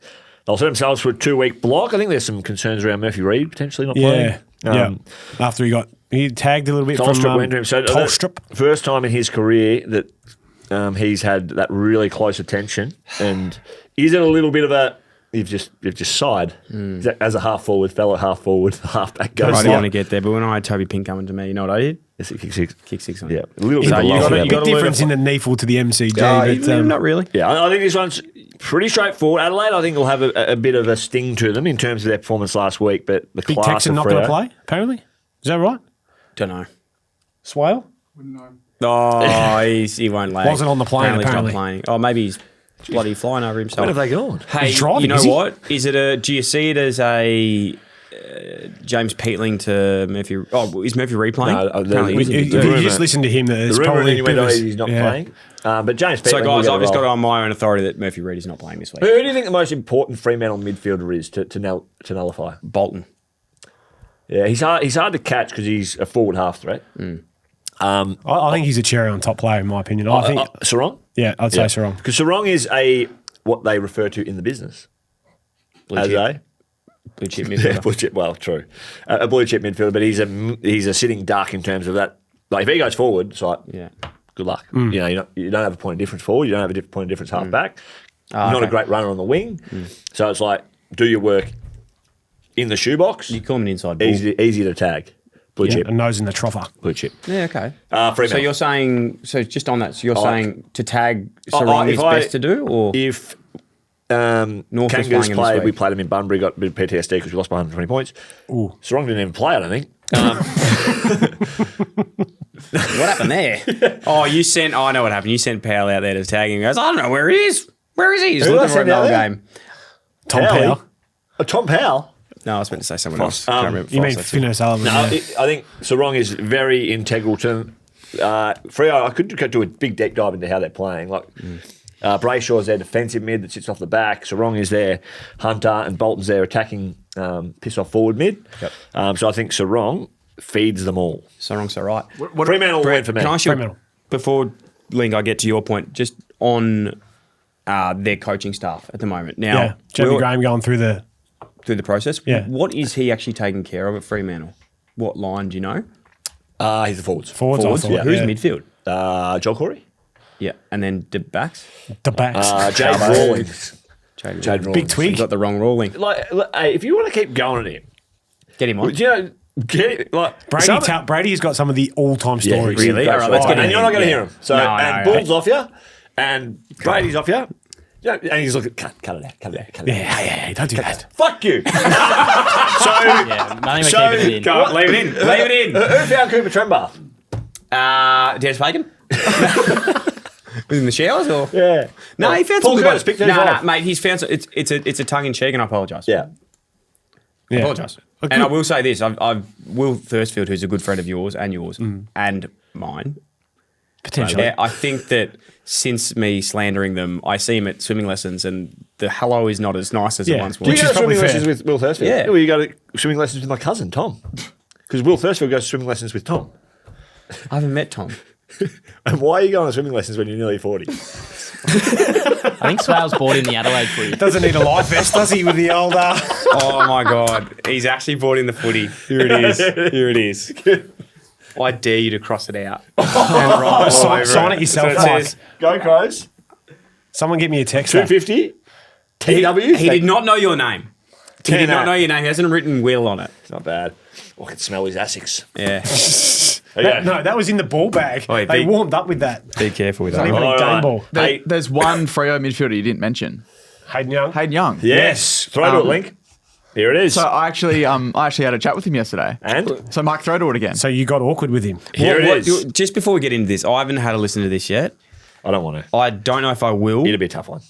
C: they'll set themselves for a 2-week block. I think there's some concerns around Murphy Reid potentially not playing.
B: After he tagged a little bit
C: Tolstrup
B: from
C: went to him. So
B: Tolstrup.
C: first time in his career that he's had that really close attention. And is it a little bit of a you've just sighed as a half forward, fellow half forward, half back goes?
A: I didn't want to get there, but when I had Toby Pink coming to me, you know what I did?
C: Is it kick six?
A: Kick six on.
C: Yeah, a little
A: So
C: bit
A: you
C: longer
A: got
C: than
A: you
C: that.
A: got
B: Big difference in the NEAFL to the MCG, but
A: not really.
C: Yeah, I think this one's pretty straightforward. Adelaide, I think, will have a bit of a sting to them in terms of their performance last week, but the
B: Big
C: class
B: Texan
C: of
B: not going to
C: Freo-
B: play, apparently. Is that right?
A: Don't know.
B: Swale?
A: Oh, he won't lag.
B: Wasn't on the plane,
A: He's
B: apparently.
A: not playing. Oh, maybe he's bloody flying over himself.
C: Where have they gone?
A: Hey,
B: He's driving,
A: you know
B: is he?
A: what? Is it a? Do you see it as a James Peatling to Murphy? Oh, is Murphy replaying?
C: No,
A: Apparently he
C: the-
A: is.
B: If
C: the
B: you
C: rumour-
B: just listen to him,
C: The
B: there's
C: rumour
B: probably a bit of a-
C: he's not
B: yeah.
C: playing. But James
A: So
C: Peatling
A: guys,
C: will
A: I've
C: get
A: just got it
C: a role.
A: on my own authority that Murphy Reid is not playing this week.
C: Who do you think the most important Fremantle midfielder is to nullify?
A: Bolton.
C: Yeah, he's hard to catch because he's a forward half threat.
B: I think he's a cherry on top player, in my opinion. I think,
C: Sarong?
B: yeah, I'd say Sarong.
C: Because Sarong is what they refer to in the business
A: Blue
C: as
A: chip. Blue chip midfielder.
C: yeah, blue chip. Well, true, a blue chip midfielder, but he's a sitting duck in terms of that. Like if he goes forward, it's like
A: Yeah.
C: good luck. You know, you don't have a point of difference forward. You don't have a point of difference half back. Not
A: okay.
C: a great runner on the wing. So it's like do your work in the shoebox.
A: You call him an inside ball.
C: Easy to tag. Blue chip.
B: A nose in the troffer.
C: Blue chip.
A: Yeah, okay.
C: Fremantle.
A: So you're saying, just on that, so you're
C: I like-
A: saying to tag Sarong is best to do, or
C: If
A: North was
C: Kangas
A: playing him
C: played,
A: this
C: we
A: week?
C: played him in Bunbury, got a bit of PTSD because we lost by 120 points.
B: Ooh.
C: Sarong didn't even play, I don't think.
A: What happened there? Oh, I know what happened. You sent Powell out there to tag him. He goes, I don't know where he is. Where is he? He's
C: Who did I
A: looking for
C: send out
A: another
C: there?
A: game.
B: Tom
C: Powell?
B: Powell.
C: Tom Powell?
A: No, I was meant to say someone else.
C: Um,
A: Can't remember.
B: You mean
A: Foss, that's it.
B: Finn O'Sullivan?
C: No,
B: yeah.
C: I think Sarong is very integral to them. Freo, I could do a big deep dive into how they're playing. Like Brayshaw's their defensive mid that sits off the back. Sarong is their hunter, and Bolton's their attacking piss off forward mid.
A: Yep.
C: So I think Sarong feeds them all.
A: Sarong's all right.
C: Fremantle win for me.
A: Can I ask you,
B: Fremantle.
A: before, Link, I get to your point, just on their coaching staff at the moment. Now,
B: Yeah, Jeremy
A: we're-
B: Graham going through the...
A: through the process,
B: Yeah.
A: what is he actually taking care of at Fremantle? What line do you know?
C: He's the forwards.
B: Forwards, I thought,
A: Who's
B: yeah.
A: midfield?
C: Joel Corey?
A: Yeah, and then the backs.
B: The backs.
C: Jade Rawlings.
A: Jade
C: Jade
A: Rawlings.
B: Big twig.
A: You got the wrong ruling.
C: Like, hey, if you want to keep going at him,
A: Get him on.
C: do you know,
B: Brady has got some of the all-time stories.
A: really? All right, let's get
C: and
A: in.
C: you're not going to
A: Yeah.
C: hear him. So,
A: No,
C: and
A: no,
C: Bull's off you, and Brady's off you. Yeah, and he's looking, cut it out, cut it out, cut it out.
B: Yeah, don't do that.
C: Fuck you.
D: Yeah, I think we're keeping it in.
A: Go on, leave it in. Leave it in.
C: Who found Cooper Trembath?
A: Dennis Fagan? Was in the showers or?
C: Yeah.
A: No, he found
C: Paul
A: some good
C: Curtis,
A: ones.
C: pick those
A: No,
C: off.
A: mate, he's found some, it's a tongue in cheek, and I apologise.
C: Yeah.
A: I apologise. And I will say this: I've Will Thurstfield, who's a good friend of yours and mine.
B: Potentially.
A: Yeah, I think that since me slandering them, I see him at swimming lessons, and the hello is not as nice as it
B: Yeah.
A: once
C: Do you
A: was.
B: Which
C: go
B: is
C: to swimming
B: probably
C: lessons
B: fair.
C: with Will Thurstfield?
A: Yeah.
C: Well, you go to swimming lessons with my cousin, Tom. Because Will Thurstfield goes to swimming lessons with Tom.
A: I haven't met Tom.
C: And why are you going to swimming lessons when you're nearly 40?
D: I think Swale's bought in the Adelaide footy.
B: Doesn't need a life vest, does he, with the old...
A: Oh my God, he's actually brought in the footy. Here it is. Here it is. I dare you to cross it out.
B: sign it yourself,
A: So it
B: Mike.
A: says-
C: Go, Crows.
B: Someone get me a text. back.
C: 250. TW.
A: He did not know your name. He did not
C: out.
A: know your name. He hasn't written Will on it.
C: It's not bad. I can smell his Asics.
A: Yeah.
C: Okay.
B: No, that was in the ball bag.
A: Oh, yeah,
B: they
A: big-
B: warmed up with that.
A: Be careful with
B: Not even
A: that.
B: a game
C: right.
B: ball.
C: Hey,
E: There's one Freo midfielder you didn't mention.
B: Hayden Young.
E: Hayden Young.
C: yes. Throw to it, Link. Here it is.
E: So I actually had a chat with him yesterday.
C: And
E: So Mike, throw to it again.
B: So you got awkward with him.
C: here it is.
A: Just before we get into this, I haven't had a listen to this yet.
C: I don't want to.
A: I don't know if I will,
C: It'll be a tough one.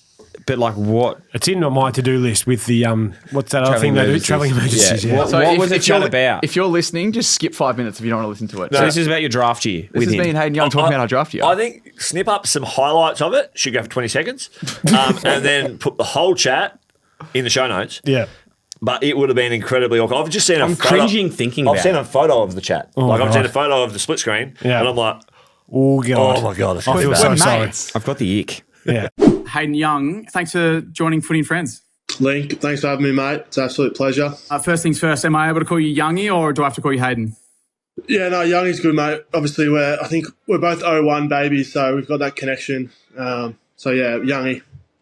A: but like what?
B: It's in my to-do list with the, what's that other thing they do? Travelling emergencies, yeah.
A: What was the chat about?
E: If you're listening, just skip 5 minutes if you don't want to listen to it.
A: So this is about your draft year
E: This
A: with
E: is
A: him.
E: me and Hayden Young talking about our draft year.
C: I think snip up some highlights of it. Should go for 20 seconds. And then put the whole chat in the show notes.
B: Yeah.
C: But it would have been incredibly awkward. I've just seen a
A: I'm
C: photo.
A: cringing thinking
C: I've
A: about
C: seen
A: it.
C: a photo of the chat. I've
B: God.
C: seen a photo of the split screen.
B: Yeah.
C: And I'm like,
B: Oh, God.
C: oh my God. That's
B: I feel
E: We're
B: so sorry.
E: mates.
A: I've got the ick.
B: Yeah.
H: Hayden Young, thanks for joining Footy and Friends.
I: Link, thanks for having me, mate. It's an absolute pleasure.
H: First things first, am I able to call you Youngie or do I have to call you Hayden?
I: Yeah, no, Youngie's good, mate. Obviously, I think we're both 01 babies, so we've got that connection. So yeah,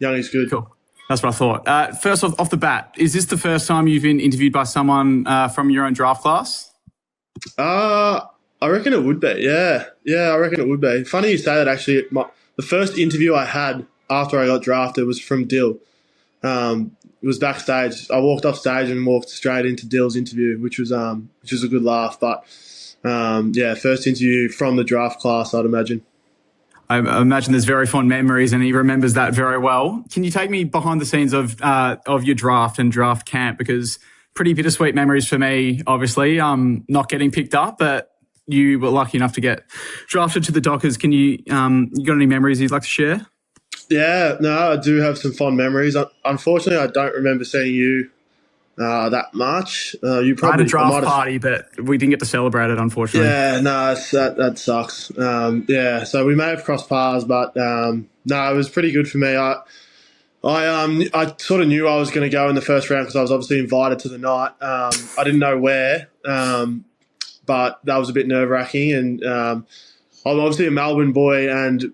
I: Youngie's good.
H: Cool. That's what I thought. First off the bat, is this the first time you've been interviewed by someone from your own draft class?
I: I reckon it would be. Yeah, I reckon it would be. Funny you say that. Actually, the first interview I had after I got drafted was from Dill. It was backstage. I walked off stage and walked straight into Dill's interview, which was a good laugh. But first interview from the draft class, I'd imagine.
H: I imagine there's very fond memories, and he remembers that very well. Can you take me behind the scenes of your draft and draft camp? Because pretty bittersweet memories for me, obviously, not getting picked up, but you were lucky enough to get drafted to the Dockers. Can you got any memories you'd like to share?
I: Yeah, no, I do have some fond memories. Unfortunately, I don't remember seeing you that much. You probably
H: I had a draft party, but we didn't get to celebrate it, unfortunately.
I: Yeah, no, that sucks. So we may have crossed paths, but no, it was pretty good for me. I sort of knew I was going to go in the first round because I was obviously invited to the night. I didn't know where, but that was a bit nerve-wracking. And I'm obviously a Melbourne boy, and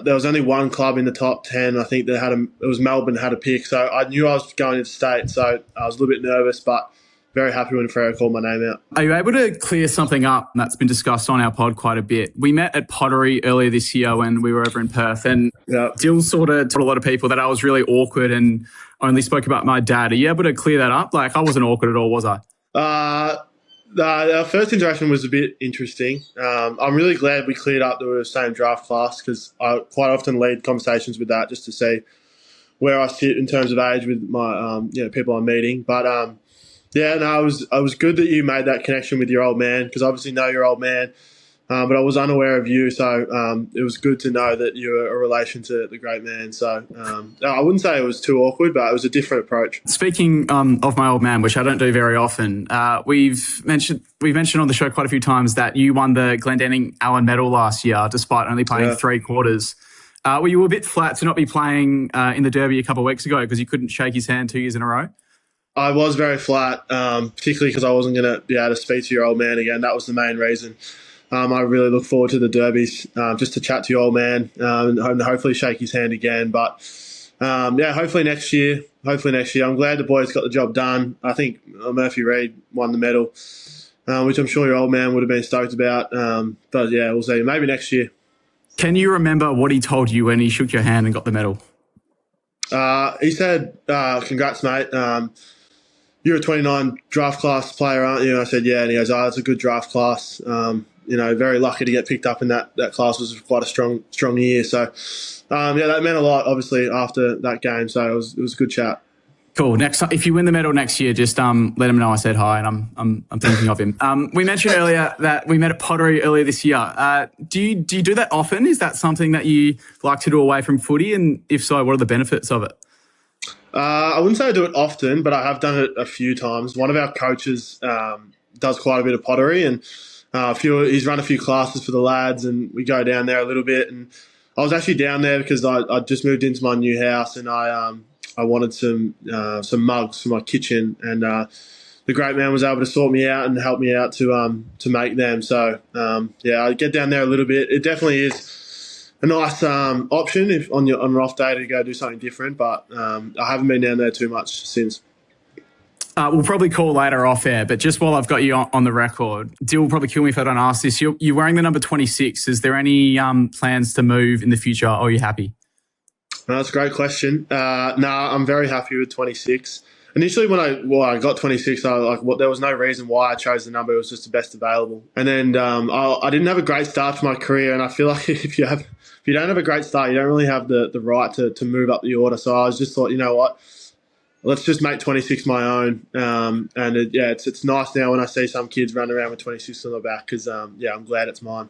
I: there was only one club in the top 10. I think it was Melbourne had a pick. So I knew I was going into state, so I was a little bit nervous, but very happy when Freo called my name out.
H: Are you able to clear something up that's been discussed on our pod quite a bit? We met at Pottery earlier this year when we were over in Perth, and Dill sort of told a lot of people that I was really awkward and only spoke about my dad. Are you able to clear that up? Like, I wasn't awkward at all, was I?
I: Our first interaction was a bit interesting. I'm really glad we cleared up that we were the same draft class, because I quite often lead conversations with that just to see where I sit in terms of age with my people I'm meeting. But it was good that you made that connection with your old man, because I obviously know your old man, but I was unaware of you. So it was good to know that you were a relation to the great man. So I wouldn't say it was too awkward, but it was a different approach.
H: Speaking of my old man, which I don't do very often, we've mentioned on the show quite a few times that you won the Glendenning Allan medal last year, despite only playing 3 quarters. Were you a bit flat to not be playing in the Derby a couple of weeks ago because you couldn't shake his hand 2 years in a row?
I: I was very flat, particularly because I wasn't going to be able to speak to your old man again. That was the main reason. I really look forward to the Derbies, just to chat to your old man and hopefully shake his hand again. But, hopefully next year. I'm glad the boys got the job done. I think Murphy Reid won the medal, which I'm sure your old man would have been stoked about. But, we'll see. Maybe next year.
H: Can you remember what he told you when he shook your hand and got the medal?
I: He said, congrats, mate. You're a 29 draft class player, aren't you? And I said, yeah. And he goes, it's a good draft class. Very lucky to get picked up in that class. Was quite a strong year. So, that meant a lot, obviously, after that game. So it was a good chat.
H: Cool. Next time, if you win the medal next year, just let him know I said hi, and I'm thinking of him. We mentioned earlier that we met at Pottery earlier this year. Do you do that often? Is that something that you like to do away from footy? And if so, what are the benefits of it?
I: I wouldn't say I do it often, but I have done it a few times. One of our coaches does quite a bit of pottery, and he's run a few classes for the lads, and we go down there a little bit. And I was actually down there because I just moved into my new house, and I wanted some mugs for my kitchen, and the great man was able to sort me out and help me out to make them. So I get down there a little bit. It definitely is a nice option if on an off day to go do something different, but I haven't been down there too much since.
H: We'll probably call later off air, but just while I've got you on the record, Dill will probably kill me if I don't ask this. You're wearing the number 26. Is there any plans to move in the future, or are you happy?
I: No, that's a great question. I'm very happy with 26. Initially, when I got 26, there was no reason why I chose the number. It was just the best available. And then I didn't have a great start to my career, and I feel like if you don't have a great start, you don't really have the right to move up the order. So I was just thought, you know what, let's just make 26 my own. It's nice now when I see some kids running around with 26 on the back because I'm glad it's mine.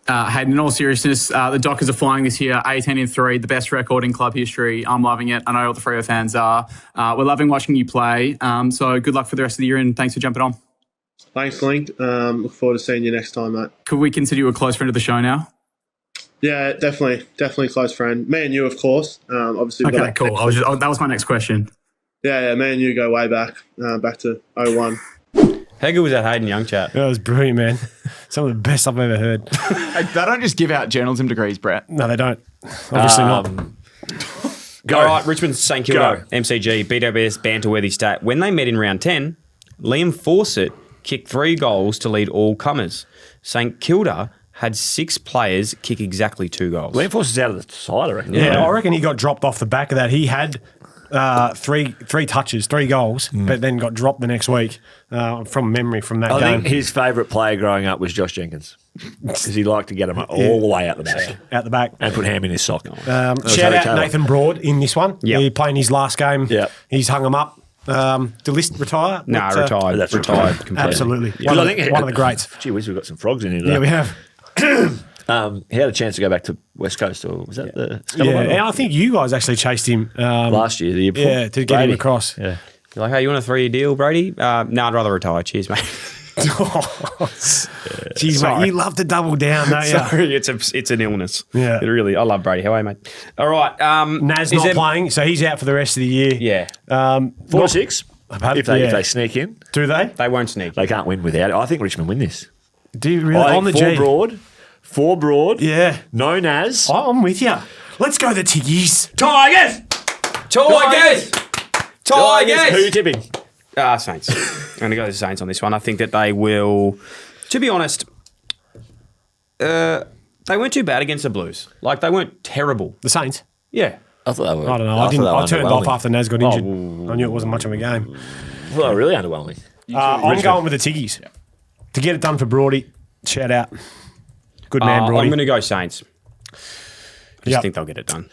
H: Hayden, in all seriousness, the Dockers are flying this year, 18-3, the best record in club history. I'm loving it. I know all the Freo fans are. We're loving watching you play. So good luck for the rest of the year, and thanks for jumping on.
I: Thanks, Link. Look forward to seeing you next time, mate.
H: Could we consider you a close friend of the show now?
I: Yeah, definitely close friend. Me and you, of course. Obviously.
H: Okay, cool. That was my next question.
I: Yeah, me and you go way back to 01.
A: How good was that Hayden Young chat?
B: That was brilliant, man. Some of the best I've ever heard.
E: They don't just give out journalism degrees, Brett.
B: No, they don't. Obviously not.
A: All right, Richmond, St Kilda, MCG, BWS, banter-worthy stat. When they met in round 10, Liam Fawcett kicked 3 goals to lead all comers. St Kilda had 6 players kick exactly 2 goals.
C: Glenforce is out of the side, I reckon.
B: Yeah, I reckon he got dropped off the back of that. He had three touches, 3 goals, but then got dropped the next week from memory from that game.
C: I think his favourite player growing up was Josh Jenkins because he liked to get him all the way out the back.
B: Out the back.
C: And put ham in his sock.
B: Shout out Nathan Broad in this one.
A: Yep.
B: He played in his last game.
C: Yep.
B: He's hung him up. Do List retire?
A: No, retired.
C: That's
A: retired completely.
B: Absolutely.
C: Yeah.
B: One of the greats.
C: Gee whiz, we've got some frogs in here today.
B: Yeah, we have.
C: He had a chance to go back to West Coast, or was that the
B: Yeah, and I think you guys actually chased him
C: last year, the year before?
B: Yeah, to get him across.
C: Yeah.
A: You're like, hey, you want a 3-year deal, Brady? No, I'd rather retire. Cheers, mate.
B: Jeez, mate, you love to double down, don't you?
A: Sorry, it's an illness.
B: Yeah.
A: It really. I love Brady. How are you, mate? All right.
B: Naz not playing, so he's out for the rest of the year.
A: Yeah.
C: 4 or 6. If they sneak in.
B: Do they?
A: They won't sneak.
C: They can't win without it. I think Richmond win this.
B: Do you really? On the G.
C: 4 broad.
B: Yeah.
C: No Naz.
B: I'm with you. Let's go the Tiggies.
A: Tigers!
C: Who are you tipping?
A: Saints. I'm going to go to the Saints on this one. I think that they will, to be honest, they weren't too bad against the Blues. Like, they weren't terrible.
B: The Saints?
A: Yeah.
C: I thought they were.
B: I don't know. I turned off after Naz got injured. I knew it wasn't much of a game.
C: I thought they were really underwhelming.
B: I'm going with the Tiggies. To get it done for Brody, shout out. Good man, Brody.
A: I'm going to go Saints. I just think they'll get it done.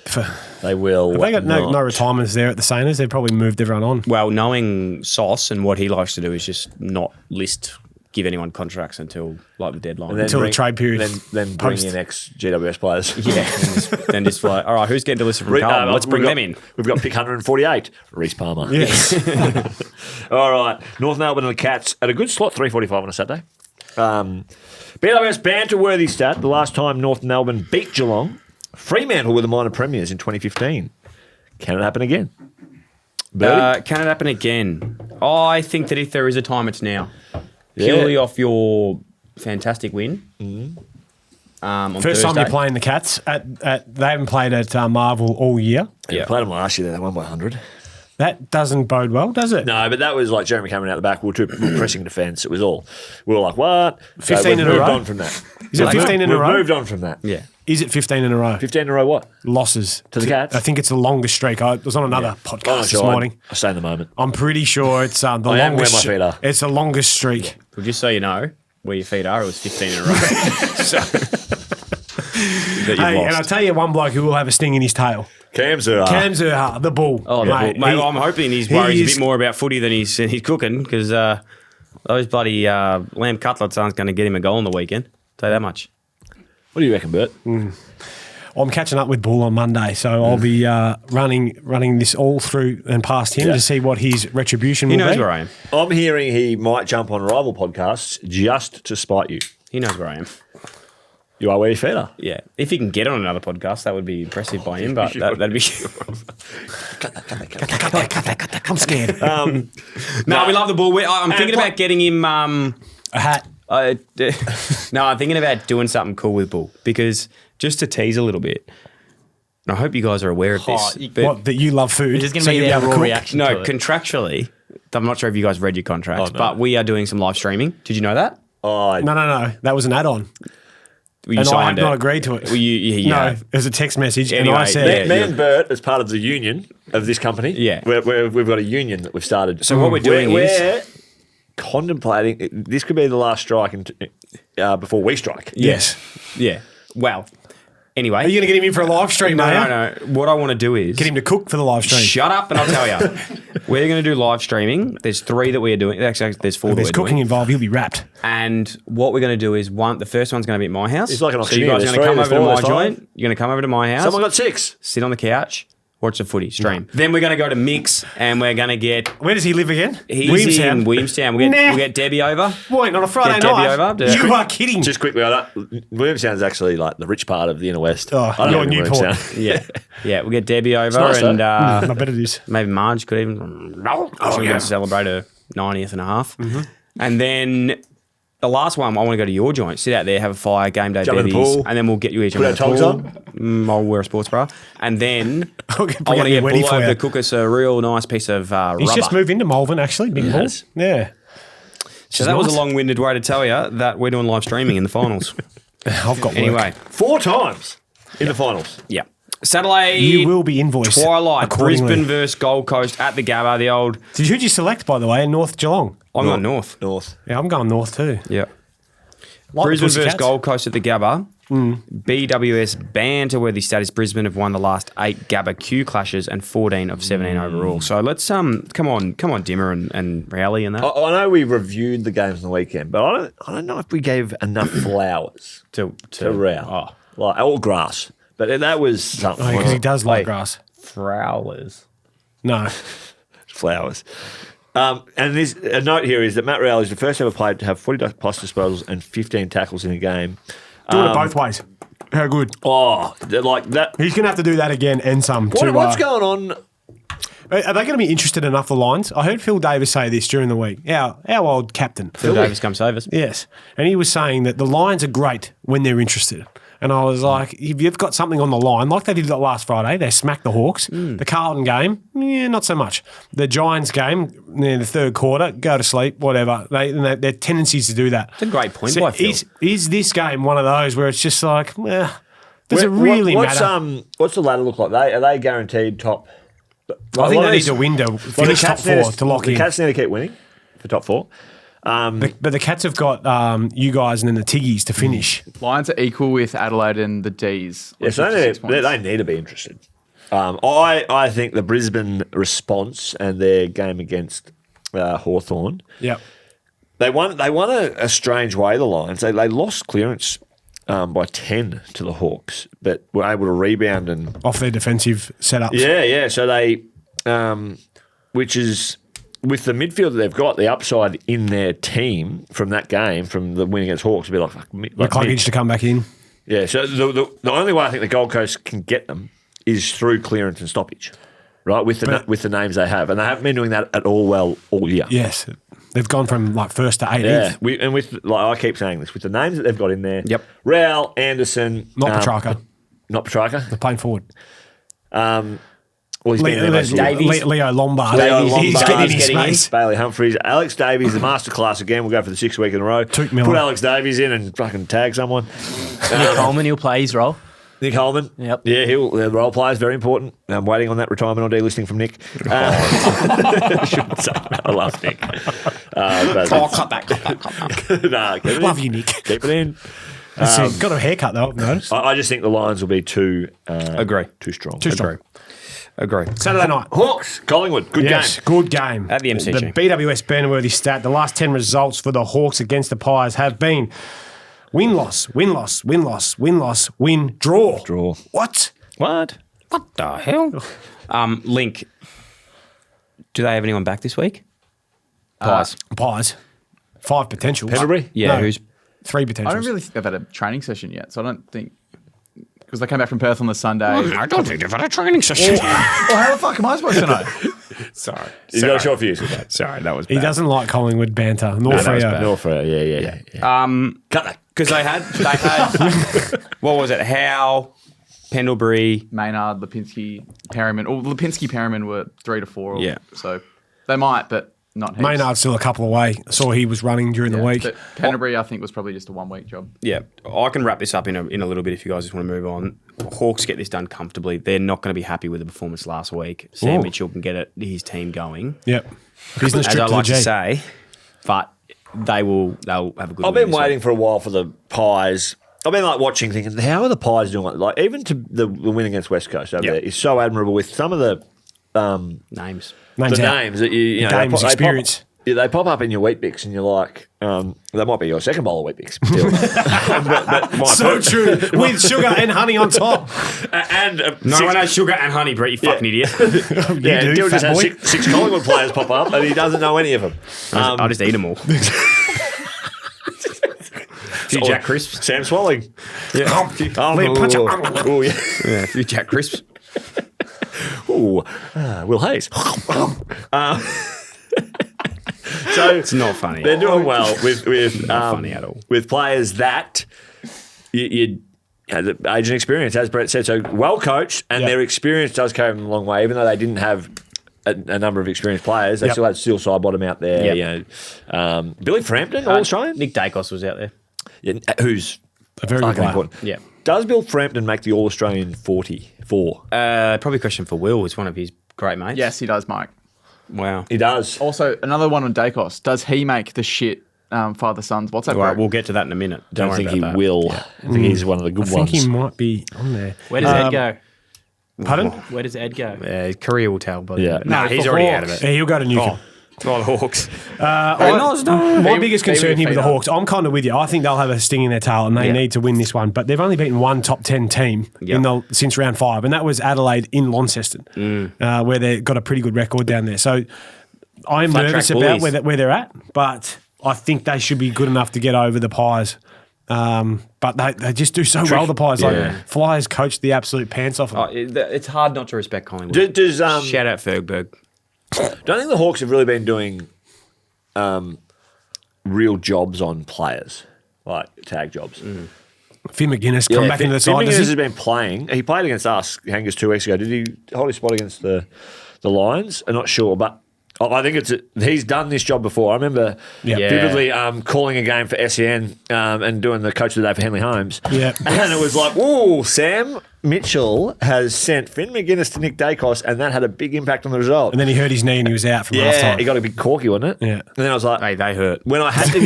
C: They will.
B: Have they got no retirements there at the Saints? They've probably moved everyone on.
A: Well, knowing Sauce and what he likes to do is just not give anyone contracts until like the deadline.
B: Until the trade period.
C: Then bring in ex-GWS players.
A: Yeah. then just like, all right, who's getting delisted from Carlton? Let's bring them in.
C: We've got pick 148. Reece Palmer.
B: Yes.
C: All right. North Melbourne and the Cats at a good slot, 3:45 on a Saturday. BWS banter-worthy stat. The last time North Melbourne beat Geelong, Fremantle were the minor premiers in 2015. Can it happen again?
A: Can it happen again? I think that if there is a time, it's now. Purely off your fantastic win. On
B: First
A: Thursday.
B: time you're playing the Cats. They haven't played at Marvel all year.
C: Yeah, played them last year. They won by 100.
B: That doesn't bode well, does it?
C: No, but that was like Jeremy coming out the back. We were pressing defence. It was all. We were like, what?
B: 15 in a row?
C: Moved on from that.
B: Is it 15 in a row?
C: We've moved on from that.
A: Yeah.
B: Is it 15 in a row?
C: 15 in a row what?
B: Losses.
C: To the Cats?
B: I think it's the longest streak. I was on another podcast this morning.
C: I say in the moment.
B: I'm pretty sure it's the
C: I
B: longest.
C: am where my feet are.
B: It's the longest streak.
A: Well, just so you know where your feet are, it was 15 in a row.
B: Hey, and I'll tell you one bloke who will have a sting in his tail.
C: Cam Zurhaar,
B: the bull.
A: Oh,
B: mate,
A: mate, I'm hoping he's worried a bit more about footy than he's cooking because those bloody lamb cutlets aren't going to get him a goal on the weekend. Tell you that much.
C: What do you reckon, Bert?
B: I'm catching up with Bull on Monday, so I'll be running this all through and past him to see what his retribution will be.
A: He knows where I am.
C: I'm hearing he might jump on rival podcasts just to spite you.
A: He knows where I am.
C: You are where your feet are.
A: Yeah. If he can get on another podcast, that would be impressive by him, but that'd be...
B: Cut that. I'm scared.
A: No, we love the Bull. I'm thinking about getting him...
B: a hat.
A: No, I'm thinking about doing something cool with Bull because just to tease a little bit, and I hope you guys are aware of this.
B: That you love food.
D: There's going to be a raw reaction
A: No,
D: to it.
A: contractually, I'm not sure if you guys read your contracts, but we are doing some live streaming. Did you know that?
B: No. That was an add-on.
A: You
B: and I have
A: signed
B: not agreed to it.
A: Well, no,
B: it was a text message.
A: Anyway,
B: and I said...
C: Me and Bert, as part of the union of this company,
A: Yeah.
C: we've got a union that we've started.
A: So what we're doing
C: we're contemplating, this could be the last strike before we strike.
B: Yes.
A: Yeah. Well, anyway.
B: Are you going to get him in for a live stream,
A: No. What I want to do is...
B: Get him to cook for the live stream.
A: Shut up and I'll tell you. We're going to do live streaming. There's 3 that we are doing. Actually, there's 4 that we're doing.
B: There's cooking involved. You'll be wrapped.
A: And what we're going to do is the first one's going to be at my house.
C: It's like an
A: so you
C: auctioneer.
A: guys are going to come
C: There's
A: over to
C: 4,
A: my
C: there's 5.
A: joint. You're going to come over to my house.
C: Someone got 6.
A: Sit on the couch. Watch the footy stream. Then we're going to go to Mick's and we're going to get...
B: Where does he live again?
A: He's
B: Williamstown.
A: in Williamstown. We'll get Debbie over.
B: Boy, not a Friday
A: Get Debbie
B: night.
A: over.
B: You are kidding.
C: Just quickly, Williamstown is actually like the rich part of the inner west.
B: Oh,
C: I don't
B: you're
C: live in
B: Newport.
C: Williamstown.
A: Yeah, we'll get Debbie over
C: nice,
A: and
B: I bet it is.
A: maybe Marge could even... She's going to celebrate her 90th and a half.
B: Mm-hmm.
A: And then... The last one, I want to go to your joint, sit out there, have a fire, game day
C: Jump in the
A: bevies,
C: pool.
A: and then we'll get you each
C: Put
A: on
C: our
A: the
C: togs
A: pool. I'll wear a sports bra. And then I want to get
B: ready
A: Bull
B: for
A: over
B: you.
A: to cook us a real nice piece of rubber.
B: He's just moved into Malvern, actually. Big Bull. Yeah.
A: So that was a long-winded way to tell you that we're doing live streaming in the finals.
B: I've got
A: Anyway.
C: 4 times in the finals.
A: Yeah. Saturday.
B: You will be invoiced.
A: Twilight.
B: accordingly.
A: Brisbane versus Gold Coast at the Gabba, the old.
B: Who'd you select, by the way, in North Geelong?
A: I'm going North.
B: Yeah, I'm going North too.
A: Yeah.
B: Like
A: Brisbane
B: the
A: versus
B: Pussycats.
A: Gold Coast at the Gabba. BWS banter-worthy status. Brisbane have won the last 8 Gabba Q clashes and 14 of 17 overall. So let's come on, Dimmer and Rowley and that.
C: I know we reviewed the games on the weekend, but I don't know if we gave enough flowers
A: to
C: Rowley. Like all grass. But that was something.
B: Because he does like grass.
A: Flowers.
B: No.
C: Flowers. And a note here is that Matt Rowley is the first ever player to have 40 plus disposals and 15 tackles in a game.
B: Doing it both ways. How good.
C: Oh, like that.
B: He's going to have to do that again and some.
C: What's going on?
B: Are they going to be interested enough, the Lions? I heard Phil Davis say this during the week. Our old captain.
A: Phil Davis come save us.
B: Yes. And he was saying that the Lions are great when they're interested. And I was like, if you've got something on the line, like they did that last Friday, they smacked the Hawks. The Carlton game, not so much. The Giants game, the third quarter, go to sleep, whatever. Their tendencies to do that.
A: It's a great point by Phil.
B: Is this game one of those where it's just like, does it really matter?
C: What's the ladder look like? Are they guaranteed top?
B: I think they need to win to finish top 4 to lock in.
C: The Cats need to keep winning for top 4.
B: But the Cats have got you guys and then the Tiggies to finish.
E: Lions are equal with Adelaide and the D's.
C: Yeah, so they need to be interested. I think the Brisbane response and their game against Hawthorn.
B: Yep.
C: They won a strange way, the Lions. They lost clearance by 10 to the Hawks, but were able to rebound and
B: off their defensive setups.
C: Yeah. So they, which is with the midfield that they've got, the upside in their team from that game, from the win against Hawks, would be like
B: McClure to come back in.
C: Yeah. So the only way I think the Gold Coast can get them is through clearance and stoppage, right? With the names they have, and they haven't been doing that at all well all year.
B: Yes. They've gone from like first to 18th.
C: Yeah, and with I keep saying this, with the names that they've got in there.
A: Yep.
C: Rowell, Anderson,
B: Not Petrarca.
C: Not Petrarca.
B: They're playing forward.
C: He's been there most of the year.
B: Leo Lombard.
C: He's
B: getting in his space.
C: Bailey Humphries, Alex Davies, the masterclass again. We'll go for the 6th week in a row.
B: Put
C: Alex Davies in and fucking tag someone.
D: Nick Coleman, he'll play his role.
C: Nick Coleman.
D: Yep.
C: Yeah, the role player is very important. I'm waiting on that retirement or delisting from Nick. I shouldn't say that. I love Nick.
A: Cut that.
C: Nah,
B: Love you, Nick.
C: Keep it in.
B: Got a haircut though, I've noticed.
C: I just think the Lions will be too strong.
B: Too strong.
A: Agree.
B: Saturday night.
C: Hawks, Collingwood, good game.
B: Good game.
A: At the MCG.
B: The BWS banner-worthy stat, the last 10 results for the Hawks against the Pies have been win-loss, win-loss, win-loss, win-loss, win, draw.
C: Draw.
B: What?
A: What the hell? Link. Do they have anyone back this week? Pies.
B: 5 potentials.
C: Pendlebury?
A: Yeah,
B: No.
A: who's
B: 3
E: I
B: potentials.
E: don't really think they've had a training session yet, so I don't think because they came back from Perth on the Sunday.
A: I don't think they've had a training session.
E: Well, how the fuck am I supposed to know?
A: Sorry.
C: He's got a short fuse with that.
A: Sorry, that was bad.
B: He doesn't like Collingwood banter. Nor
A: that was
B: Freo.
A: bad.
C: North Freo, yeah.
A: Cut that. Because they had what was it? Howe, Pendlebury.
E: Maynard, Lipinski, Perryman. Or Lipinski, Perryman were 3 to 4.
A: Yeah.
E: So they might, but not heaps.
B: Maynard's still a couple away. I saw he was running during the week.
E: But Pendlebury, I think, was probably just a 1-week job.
A: Yeah, I can wrap this up in a little bit if you guys just want to move on. Hawks get this done comfortably. They're not going to be happy with the performance last week. Sam Mitchell can get his team going.
B: Yep. Business
A: As
B: trip
A: I
B: to the
A: like
B: G.
A: to say, but they'll have a good.
C: I've been waiting for a while for the Pies. I've been watching, thinking, how are the Pies doing? Like even to the win against West Coast over there is so admirable with some of the
A: names.
B: Names
C: that you know,
B: Games experience.
C: They pop up in your wheat bix and you're like, that might be your second bowl of wheat bix. Still. but
B: So true. With sugar and honey on top.
C: And
A: no one has sugar and honey, Brett. You fucking idiot.
C: Dill just has 6 Collingwood players pop up and he doesn't know any of them.
A: I'll just eat them all. Few Jack Crisps.
C: Sam Swalling.
A: Yeah.
C: Oh, yeah.
A: Yeah, a few Jack Crisps.
C: Ooh, Will Hayes. So
A: it's not funny.
C: They're doing well with
A: not funny at all.
C: With players that you the age and experience, as Brett said, so well coached, and their experience does carry them a long way, even though they didn't have a number of experienced players. They still had Steele Sidebottom out there. You know, Billy Frampton, All-Australian.
A: Nick Dacos was out there.
C: Yeah, who's
B: a very good player.
C: important.
A: Yeah.
C: Does Bill Frampton make the All-Australian 44?
A: Probably a question for Will. It's one of his great mates.
E: Yes, he does, Mike.
A: Wow.
C: He does.
E: Also, another one on Dacos. Does he make the shit father-sons? What's that?
A: All right, we'll get to that in a minute.
C: Don't think he will. I think he's one of the good
B: I
C: ones.
B: think he might be on there.
D: Where does Ed go?
B: Pardon?
D: Where does Ed go?
A: His career will tell. But
B: No,
A: he's
B: for
A: already
B: Hawks.
A: out of it.
B: Yeah, he'll go to Newcastle.
A: Oh, the Hawks.
B: My biggest concern here with the
E: Feeder.
B: Hawks, I'm kind of with you. I think they'll have a sting in their tail and they need to win this one. But they've only beaten one top 10 team since round 5, and that was Adelaide in Launceston, where they've got a pretty good record down there. So I'm nervous about where they're at, but I think they should be good enough to get over the Pies. But they just do so well, the Pies. Like Flyers coach the absolute pants off them.
A: It's hard not to respect Collingwood. Shout out Fergberg.
C: Don't think the Hawks have really been doing real jobs on players, like tag jobs.
B: Finn McGuinness come back into the side.
C: Finn McGuinness has been playing. He played against us, Hangers, 2 weeks ago. Did he hold his spot against the Lions? I'm not sure, but I think he's done this job before. I remember vividly calling a game for SEN and doing the coach of the day for Henley Holmes.
B: Yeah.
C: And it was like, ooh, Sam Mitchell has sent Finn McGuinness to Nick Dacos, and that had a big impact on the result.
B: And then he hurt his knee and he was out from half time.
C: He got a big corky, wasn't it?
B: Yeah.
C: And then I was like,
A: Hey, they hurt.
C: when I had to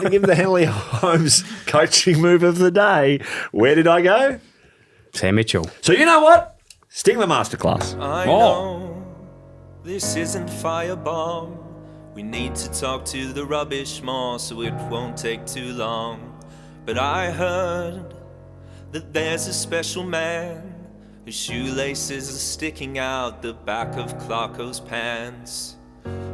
C: give the Henley Holmes coaching move of the day, where did I go?
A: Sam Mitchell.
C: So you know what? Sting the masterclass.
J: I know this isn't firebomb. We need to talk to the rubbish more, so it won't take too long. But I heard that there's a special man whose shoelaces are sticking out the back of Clarko's pants.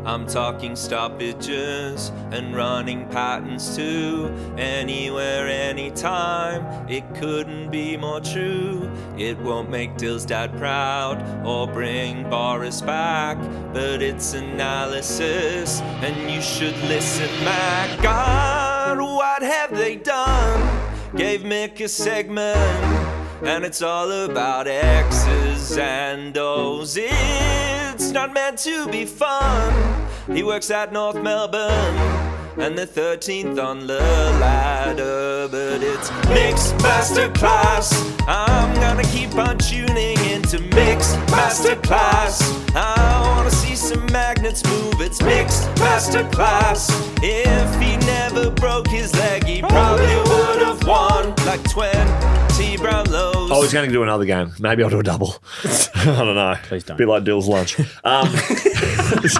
J: I'm talking stoppages and running patterns too. Anywhere, anytime, it couldn't be more true. It won't make Dill's dad proud or bring Boris back, but it's analysis and you should listen, Mac. God, what have they done? Gave Mick a segment and it's all about X's and O's. It's not meant to be fun. He works at North Melbourne and the 13th on the ladder, but it's Mick's Masterclass. I'm gonna keep on tuning into Mick's Masterclass. I wanna see some magnets move. It's Mick's Masterclass. If he never broke his leg, he probably would have won like 20 Brownlows.
C: I was going to do another game. Maybe I'll do a double. I don't know.
A: Please don't.
C: A bit like Dill's lunch. So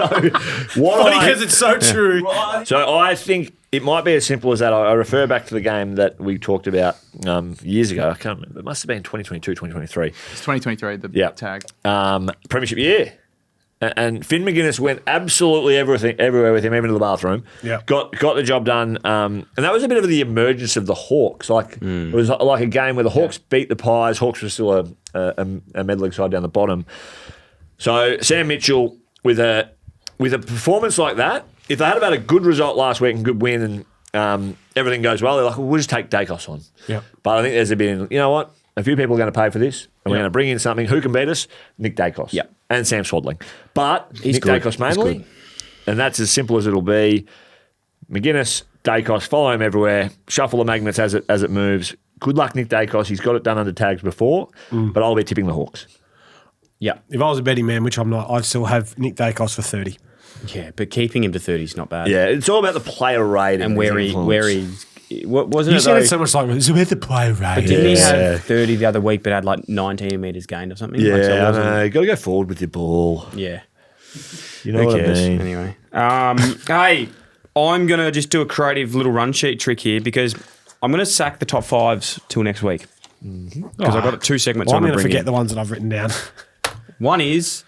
B: Funny because it's so true.
C: So I think it might be as simple as that. I refer back to the game that we talked about years ago. I can't remember. It must have been 2022, 2023.
E: It's 2023, the tag.
C: Premiership year. And Finn McGuinness went absolutely everywhere with him, even to the bathroom.
B: Yeah.
C: Got the job done. And that was a bit of the emergence of the Hawks. It was like a game where the Hawks beat the Pies. Hawks were still a med-league side down the bottom. So Sam Mitchell, with a performance like that, if they had about a good result last week and good win and everything goes well, they're like, well, we'll just take Dacos on.
B: Yeah.
C: But I think there's a bit, you know what? A few people are going to pay for this, and we're going to bring in something. Who can beat us? Nick Dacos.
A: Yep.
C: And Sam Swadling. But
A: He's
C: Nick
A: good.
C: Dacos mainly, and that's as simple as it'll be. McGuinness, Dacos, follow him everywhere. Shuffle the magnets as it moves. Good luck, Nick Dacos. He's got it done under tags before, but I'll be tipping the Hawks.
A: Yeah.
B: If I was a betting man, which I'm not, I'd still have Nick Dacos for 30.
A: Yeah, but keeping him to 30 is not bad.
C: Yeah, it's all about the player rating.
A: And where he's... What wasn't
B: You
A: it
B: said
A: though?
B: it so much like it's about the player rate.
A: But didn't he have 30 the other week but had like 19 metres gained or something?
C: Yeah,
A: Like, so it
C: I
A: wasn't-
C: know. You got to go forward with your ball.
A: Yeah.
C: You know
A: Who
C: what
A: cares?
C: I mean.
A: Anyway. Hey, I'm going to just do a creative little run sheet trick here because I'm going to sack the top fives till next week. Because I've got 2 segments
B: Well,
A: I'm
B: I'm
A: going to
B: going to
A: bring
B: forget
A: in.
B: the ones that I've written down.
A: One is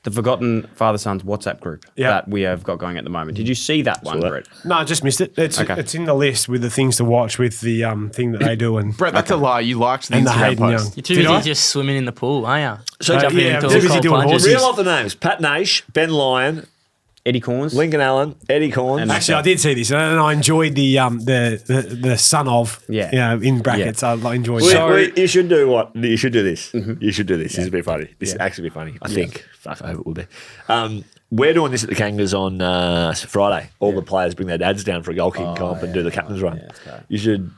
A: the Forgotten Father-Sons WhatsApp group that we have got going at the moment. Did you see that one, Brett?
B: No, I just missed it. It's in the list with the things to watch with the thing that they do. And
E: Brett, that's a lie. You liked the
B: And the
E: Instagram
B: Hayden Young.
E: post.
D: You're too busy just swimming in the pool, aren't you?
C: So
D: Jumping
B: yeah,
D: into
B: I'm
D: all
B: too busy
D: cold
B: doing
D: plunges.
B: horses.
C: Reel off the names. Pat Naish, Ben Lyon,
A: Eddie Corns.
C: Lincoln Allen, Eddie Corns.
B: Actually, I did see this, and I enjoyed the son of. In brackets. I enjoyed.
C: You should do what? You should do this. You should do this. This is a bit funny. This is actually be funny. I think. Fuck, I hope it will be. We're doing this at the Kangas on Friday. All the players bring their dads down for a goal kicking comp and do the captain's run. You should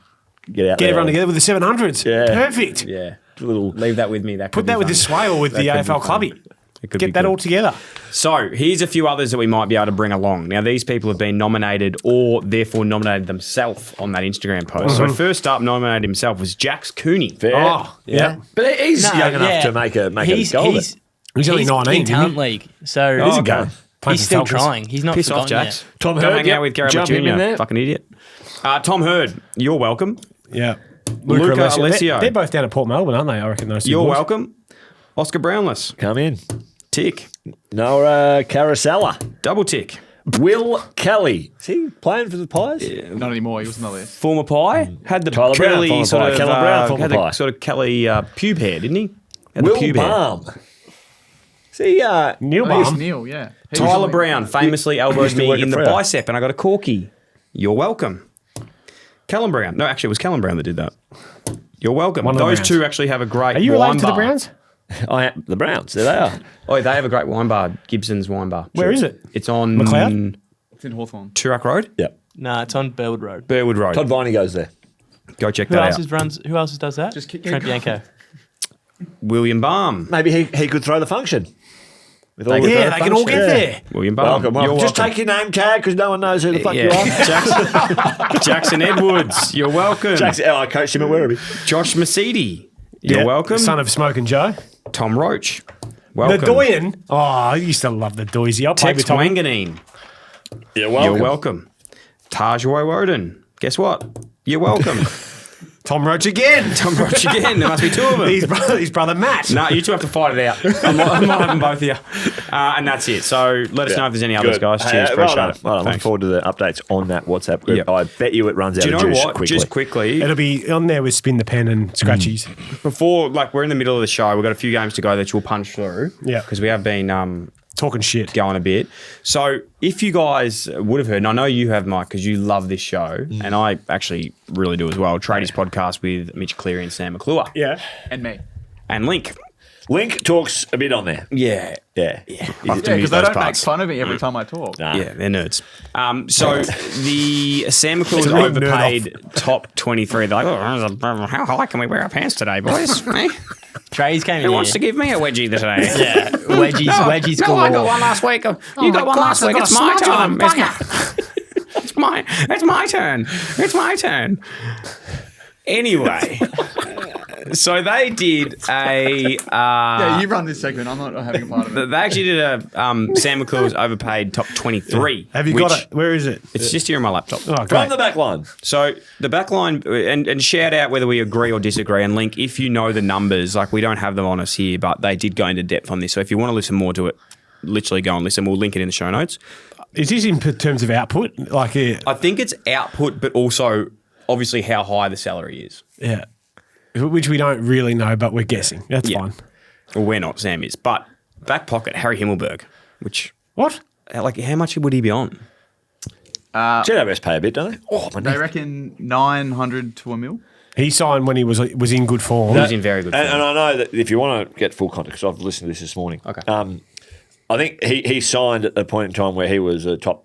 C: get out there.
B: Get everyone together with the 700s.
C: Yeah.
B: Perfect.
A: Yeah. Leave that with me.
B: Put that with the Sway or with the AFL Clubby. Get that all together.
A: So here's a few others that we might be able to bring along. Now, these people have been nominated or therefore nominated themselves on that Instagram post. So first up, nominated himself was Jax Cooney.
C: Fair.
B: Oh, yeah.
C: But he's young enough to make a goal.
B: He's only 19,
D: in talent league, so he's still trying. He's not
A: Piss off,
D: forgotten
A: Jax.
D: yet.
C: Tom
A: Go
C: Hurd,
A: hang out with Gary Jr. Fucking idiot. Tom Hurd, you're welcome.
B: Yeah.
A: Luca Alessio.
B: They're both down at Port Melbourne, aren't they? I reckon those two
A: You're
B: boys.
A: welcome. Oscar Brownless.
C: Come in.
A: Tick.
C: Noah Carosella.
A: Double tick.
C: Will Kelly. Is he playing for the Pies?
E: Yeah, not anymore. He was on the list.
A: Former Pie. Had the
C: Tyler Brown,
A: curly
C: former
A: sort
C: Pie.
A: of
C: Callum Brown, former
A: had
C: Pie.
A: the sort of Kelly pube hair, didn't he? Had
C: Will
A: the pube hair.
C: Balm. See,
B: Neil
E: Oh,
B: Baum.
E: yes, Neil, yeah. He
A: Tyler
E: was-
A: Brown famously elbowed
C: used to
A: me
C: work
A: in
C: at
A: the
C: Freo.
A: bicep and I got a corky. You're welcome. Callum Brown. No, actually, it was Callum Brown that did that. You're welcome.
B: One of the
A: Those
B: Browns.
A: two actually have a great
B: Are you
A: wine
B: related to the
A: bar.
B: Browns?
C: I am the Browns. There they are.
A: Oh, they have a great wine bar, Gibson's Wine Bar.
B: Where is it?
A: It's on
B: McLeod?
E: It's in Hawthorn.
A: Turak Road?
C: Yeah.
D: Nah, it's on Burwood Road.
A: Burwood Road.
C: Todd Viney goes there.
A: Go check
D: Who
A: that
D: else
A: out.
D: Who else does that?
E: Just keep
D: Trent
E: going.
D: Bianco.
A: William Baum.
C: Maybe he could throw the function. With all the
B: Yeah, they can all get there.
A: William Baum.
C: Welcome.
A: You're
C: Just
A: welcome.
C: take your name tag because no one knows who the fuck you are.
A: Jackson Edwards. You're welcome.
C: I coached him at Werribee.
A: Josh Macedi. You're welcome.
B: Son of Smoke and Joe.
A: Tom Roach. Welcome.
B: The Doyen. Oh, I used to love the Doisy. I played
A: Tex
B: with Tom.
A: Wanganeen.
C: You're welcome.
A: You're welcome. Taj Woden. Guess what? You're welcome.
B: Tom Roach again.
A: Tom Roach again. There must be two of them.
B: His brother Matt.
A: No, you two have to fight it out. I'm not having both of you. And that's it. So let us know if there's any others,
C: Good.
A: guys. Cheers.
C: Well
A: Appreciate
C: done.
A: it.
C: Well done. Looking
A: Thanks.
C: forward to the updates on that WhatsApp group.
A: Yep.
C: I bet you it runs out
A: Do you
C: of
A: know
C: juice
A: what?
C: quickly.
A: Just quickly,
B: It'll be on there with Spin the Pen and Scratchies.
A: before, we're in the middle of the show. We've got a few games to go that you'll punch through.
B: Yeah.
A: Because we have been
B: Talking shit.
A: going a bit. So if you guys would have heard, and I know you have, Mike, because you love this show, and I actually really do as well, Tradies podcast with Mitch Cleary and Sam McClure.
B: Yeah.
E: And me.
A: And Link.
C: Link talks a bit on there.
A: Yeah.
C: Yeah.
A: I have to
E: Yeah,
A: mute
E: because they
A: those
E: don't make
A: parts.
E: fun of me every time I talk.
C: Nah.
A: Yeah, they're nerds. So the Sam McClure's
B: It's a big nerd
A: overpaid top 23. They're like, how high can we wear our pants today, boys? Eh?
D: Trey's came in
A: Who wants to
D: here.
A: give me a wedgie today?
D: Yeah, wedgies
A: No,
D: galore.
A: I got one last week. You got one last week. It's my time. It's my turn. It's my turn. Anyway, so they did a.
E: Yeah, you run this segment. I'm not having a part of it.
A: They actually did a Sam McClure's overpaid top 23.
B: Have you got it? Where is it?
A: It's just here on my laptop.
B: Oh,
C: From
B: great.
C: the back line.
A: So the back line, and shout out whether we agree or disagree, and Link, if you know the numbers, we don't have them on us here, but they did go into depth on this. So if you want to listen more to it, literally go and listen. We'll link it in the show notes.
B: Is this in terms of output?
A: I think it's output, but also obviously how high the salary is.
B: Yeah. Which we don't really know, but we're guessing. That's
A: Yeah.
B: fine.
A: Well, we're not, Sam is. But back pocket, Harry Himmelberg, which,
B: What?
A: how much would he be on?
C: GWS pay a bit, don't they? Oh, my
E: They
C: neck.
E: reckon 900 to $1 million.
B: He signed when he was in good form.
A: He was in very good form.
C: And I know that if you want to get full context, I've listened to this morning.
A: Okay.
C: I think he signed at a point in time where he was a top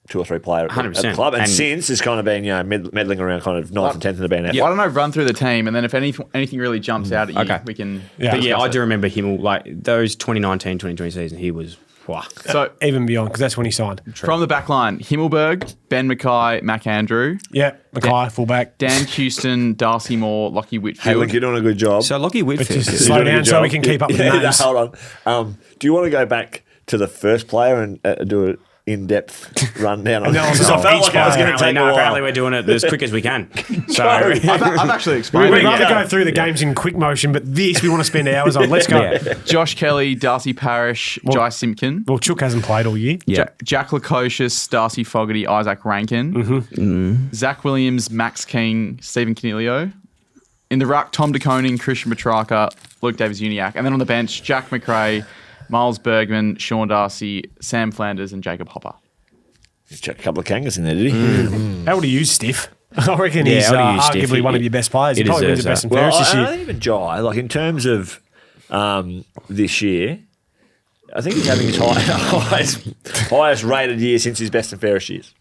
C: 2 or 3 player at the
A: 100%.
C: club, and
A: And-
C: since has kind of been meddling around kind of 9th and 10th in the BNF.
E: Why don't I run through the team, and then if anything really jumps out at you,
A: Okay.
E: we can...
B: Yeah.
A: But yeah,
E: discuss
A: I
E: it.
A: do remember him, those 2019, 2020 season, he was, wow.
E: So,
B: Even beyond, because that's when he signed.
E: from the back line, Himmelberg, Ben Mackay, Mac Andrew,
B: Yeah. Mackay, fullback.
E: Dan Houston, Darcy Moore, Lockie
C: Hey,
E: Whitfield.
C: look, you're doing a good job.
A: So Lockie
B: Let's
A: Whitfield.
B: just slow
C: You're doing a
B: down
C: good
B: so
C: job.
B: we can keep up with the
C: Yeah,
B: names.
C: hold on. Do you want to go back to the first player and do an in-depth rundown on
B: Analysis
C: I
B: of
C: felt
B: each
C: like I was
B: player.
C: going to take a
A: Apparently
C: while.
A: we're doing it as quick as we can. So
E: I've actually
B: We'd
E: explained it.
B: rather go through the games in quick motion, but this we want to spend hours on. Let's go.
A: Yeah.
E: Josh Kelly, Darcy Parish, Jai Simpkin,
B: Well, Chook hasn't played all year.
E: Jack Lukosius, Darcy Fogarty, Isaac Rankin, Zach Williams, Max King, Stephen Canelio. In the ruck, Tom DeConing, Christian Petrarca, Luke Davis-Uniacke. And then on the bench, Jack McRae, Miles Bergman, Sean Darcy, Sam Flanders, and Jacob Hopper.
C: He's chucked a couple of kangas in there, did he?
B: How old are you, Stiff? I reckon
A: Yeah,
B: he's
A: how old are you, Stiff?
B: arguably one of your best players. He probably wins the best and fairest this
C: I
B: year.
C: don't even Jai. Like in terms of this year, I think he's having his highest rated year since his best and fairest years.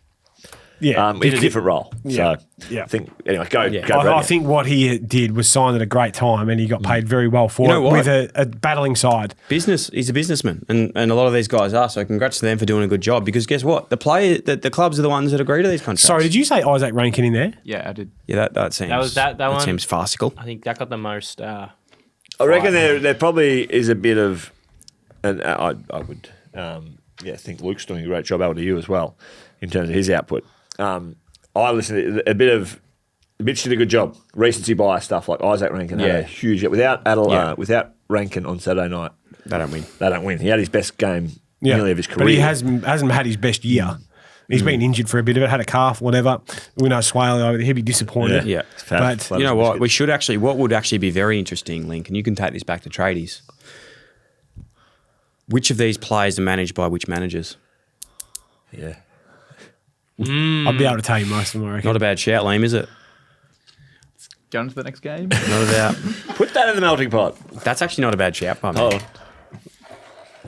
B: Yeah,
C: in a different role.
B: Yeah.
C: So
B: Yeah.
C: I think anyway. Go.
B: I think what he did was signed at a great time, and he got paid very well for
A: You know
B: it
A: what?
B: with a battling side.
A: He's a businessman, and a lot of these guys are. So congrats to them for doing a good job. Because guess what? The clubs are the ones that agree to these contracts.
B: Sorry, did you say Isaac Rankin in there?
E: Yeah, I did.
A: Yeah, that seems
D: that one
A: seems farcical.
D: I think that got the most.
C: I reckon there probably is a bit of, and I would think Luke's doing a great job over to you as well in terms of his output. I listened to a bit did a good job. Recency bias stuff like Isaac Rankin had a huge without without Rankin on Saturday night.
A: They don't win.
C: They don't win. He had his best game nearly of his career.
B: But he hasn't had his best year. He's been injured for a bit of it, had a calf, whatever. We know Swale, he'd be disappointed.
A: Yeah.
B: But
A: You know what? We should actually. What would actually be very interesting, Link, and you can take this back to tradies. Which of these players are managed by which managers?
C: Yeah.
B: I'll be able to tell you most of them, I reckon.
A: Not a bad shout, Liam, is it?
E: Go on to the next game.
A: Not about.
C: Put that in the melting pot.
A: That's actually not a bad shout, by me.
C: Oh,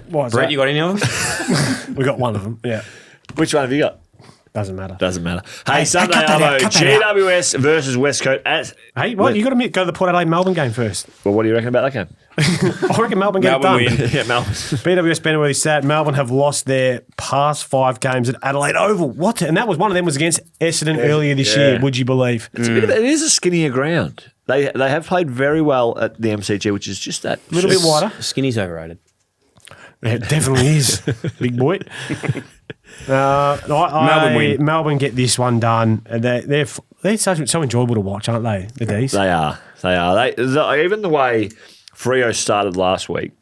B: What is
A: Brett,
B: that?
A: you got any of them?
B: We got one of them, yeah.
C: which one have you got?
B: Doesn't matter.
C: Doesn't matter. Hey, Sunday
B: cut that out,
C: Arvo,
B: cut that out.
C: GWS versus West Coast.
B: Hey, what? You got to go to the Port Adelaide Melbourne game first.
C: Well, what do you reckon about that game?
B: I reckon Melbourne get
A: Melbourne
B: it done.
A: win.
C: Yeah, Melbourne.
B: BWS Benworthy sad. Melbourne have lost their past 5 games at Adelaide Oval. What? And that was one of them was against Essendon earlier this year. Would you believe?
C: It's a bit of, it is a skinnier ground. They have played very well at the MCG, which is just that
B: A little bit wider.
A: Skinny's overrated.
B: It definitely is, big boy.
A: Melbourne win.
B: Melbourne get this one done. And they're so enjoyable to watch, aren't they? The D's.
C: They are. Even the way Freo started last week.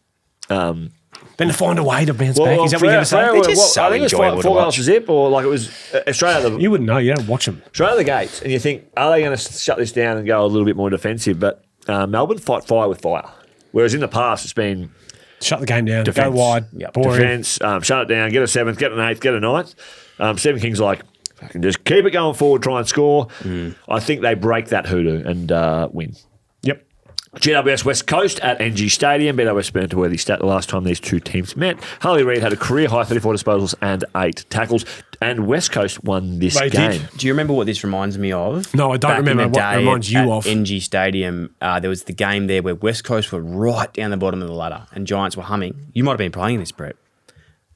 B: Then to find a way to bounce back. Is that what you're going to say?
A: They're just so
C: I think it was
A: enjoyable to
C: four
A: watch.
C: goals to zip, or like it was straight out of the
B: You wouldn't know. You don't watch them.
C: straight out of the gates, and you think, are they going to shut this down and go a little bit more defensive? But Melbourne fight fire with fire, whereas in the past it's been
B: Shut the game down.
C: defense,
B: Go wide. Boring.
C: defense, shut it down, get a 7th, get an 8th, get a 9th. Stephen King's like, I can just keep it going forward, try and score. I think they break that hoodoo and win.
B: Yep.
C: GWS West Coast at NG Stadium. BWS burnt a worthy stat the last time these two teams met. Harley Reid had a career-high 34 disposals and 8 tackles, and West Coast won this
B: They
C: game.
B: did.
A: Do you remember what this reminds me of?
B: No, I don't
A: Back in
B: remember
A: the
B: what it
A: day
B: reminds you
A: at
B: of.
A: NG Stadium, there was the game there where West Coast were right down the bottom of the ladder and Giants were humming. You might have been playing this, Brett.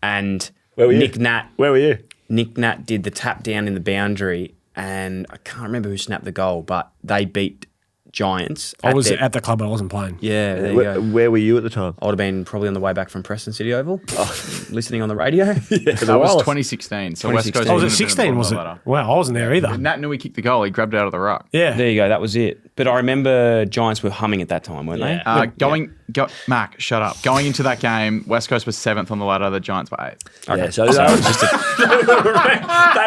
A: And
C: Where were you?
A: Nick Nat
C: Where were you?
A: did the tap down in the boundary, and I can't remember who snapped the goal, but they beat Giants.
B: I was at the club, but I wasn't playing.
A: Yeah, there you
C: Where,
A: go.
C: where were you at the time?
A: I would have been probably on the way back from Preston City Oval, listening on the radio.
E: That was 2016. So West Coast.
B: I was at
E: wouldn't have been
B: 16,
E: on
B: was
E: the
B: it?
E: ladder.
B: Wow, I wasn't there either.
E: Nat knew he kicked the goal. He grabbed it out of the ruck.
B: Yeah.
A: There you go. That was it. But I remember Giants were humming at that time, weren't they?
E: Mac, shut up. Going into that game, West Coast was 7th on the ladder. The Giants were 8th.
C: Yeah, so they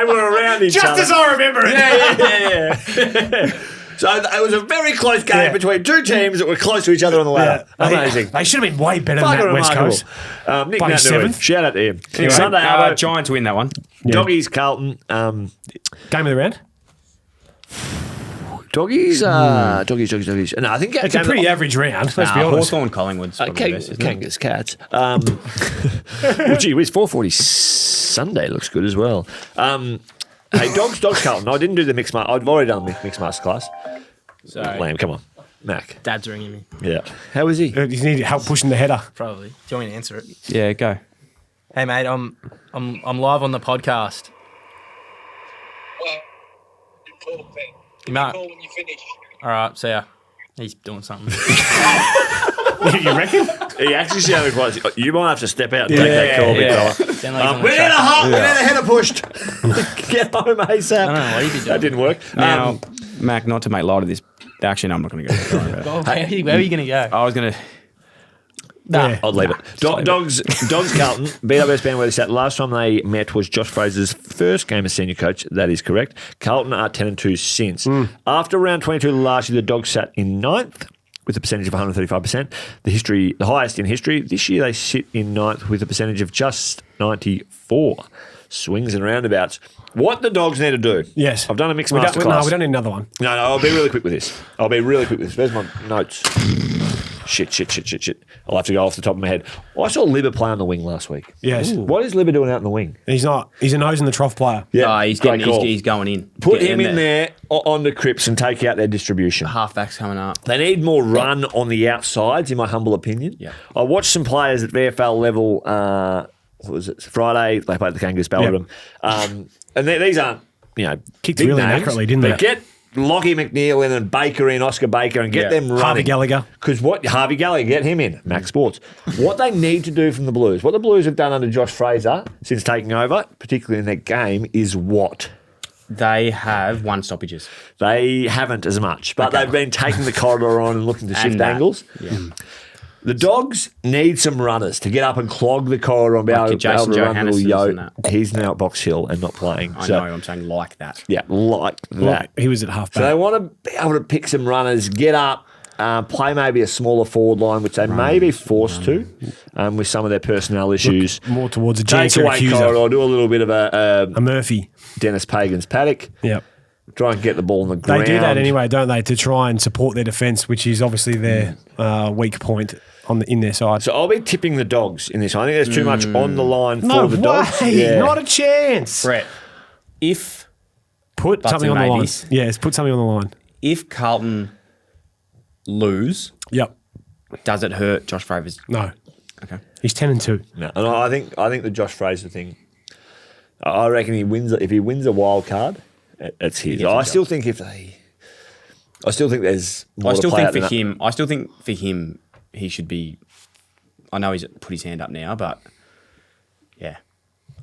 C: were around each
B: Just
C: other.
B: as I remember it.
C: Yeah. So it was a very close game between two teams that were close to each other on the ladder. Amazing.
B: They should have been way better than
C: Fucking
B: that, West
C: remarkable.
B: Coast.
C: Nick
B: Bloody
C: Nat knew it.
B: 7th.
C: Shout out to him.
A: Anyway,
C: Sunday, Arvo,
A: Giants win that one.
C: Doggies, Carlton.
B: Game of the round?
C: Doggies. Doggies. No, I think
B: It's a pretty average round, let's be honest.
A: Hawthorn, Collingwood's probably the best, isn't it?
C: Kangas, Cats. Well, gee whiz, 4:40 Sunday looks good as well. Hey, Dogs, Carlton. I didn't do the mixed master. I've already done the mixed masterclass.
D: Sorry.
C: Lamb, come on. Mac.
D: Dad's ringing me.
C: Yeah. How is he?
B: You need help pushing the header.
D: Probably. Do you want me to answer it?
A: Yeah, go.
D: Hey mate, I'm live on the podcast. You might.
K: Call when you finish.
D: All right, see ya. He's doing something.
B: You reckon?
C: He actually sounded quite. You might have to step out and take that call, big fella.
D: Sound like he's on the
C: We need
D: track.
C: a hot. We need a header pushed. Get home ASAP.
D: I don't know what he'd be doing.
C: That didn't work.
A: Now, Mac, not to make light of this. Actually, no, I'm not going to go. Don't worry about it.
D: Oh, where are you going to go?
A: I was going to.
B: Yeah.
C: I'll leave it. Dogs, Carlton, BWS Benworthy stat. Last time they met was Josh Fraser's first game as senior coach. That is correct. Carlton are 10-2 since. After round 22 last year, the Dogs sat in 9th. with a percentage of 135%. The highest in history. This year they sit in ninth with a percentage of just 94. Swings and roundabouts. What the Dogs need to do.
B: Yes.
C: I've done a mixed masterclass.
B: No, we don't need another one.
C: No, I'll be really quick with this. Where's my notes? Shit. I'll have to go off the top of my head. I saw Libba play on the wing last week.
B: Yes.
C: What is Libba doing out in the wing?
B: He's not. He's a nose in the trough player.
A: Yeah, he's going in.
C: Put him in there on the Crips and take out their distribution.
A: Halfbacks coming up.
C: They need more run on the outsides, in my humble opinion.
A: Yeah.
C: I watched some players at VFL level. What was it? Friday they played the Kangaroos, Belgium, and these aren't
B: kicked
C: big
B: really
C: names,
B: accurately, didn't they?
C: But get Lockie McNeil in and Baker in, Oscar Baker, and get them running.
B: Harvey Gallagher.
C: Because Harvey Gallagher, get him in, Max Sports. What they need to do from the Blues, what the Blues have done under Josh Fraser since taking over, particularly in their game, is what?
A: They have won stoppages.
C: They haven't as much, but they've been taking the corridor on and looking to shift angles.
A: Yeah.
C: The Dogs need some runners to get up and clog the corridor and be able to run a little yo. He's now at Box Hill and not playing.
A: I know, I'm saying like that.
C: Yeah, like that.
B: He was at halfback.
C: So they want to be able to pick some runners, get up, play maybe a smaller forward line, which they may be forced to with some of their personnel issues.
B: More towards a
C: Take away corridor, do a little bit of a
B: Murphy.
C: Dennis Pagan's paddock.
B: Yep.
C: Try and get the ball on the ground.
B: They do that anyway, don't they, to try and support their defence, which is obviously their weak point in their side.
C: So I'll be tipping the Dogs in this. I think there's too much on the line for the Dogs.
B: Not a chance.
A: Brett, if
B: put something on the line. Yes, put something on the line.
A: If Carlton lose, does it hurt Josh Fraser's?
B: No.
A: Okay.
B: He's 10-2.
C: No, and I think the Josh Fraser thing. I reckon if he wins a wild card, it's his. I still think there's more to play out than that.
A: I still think for him he should be. I know he's put his hand up now, but yeah,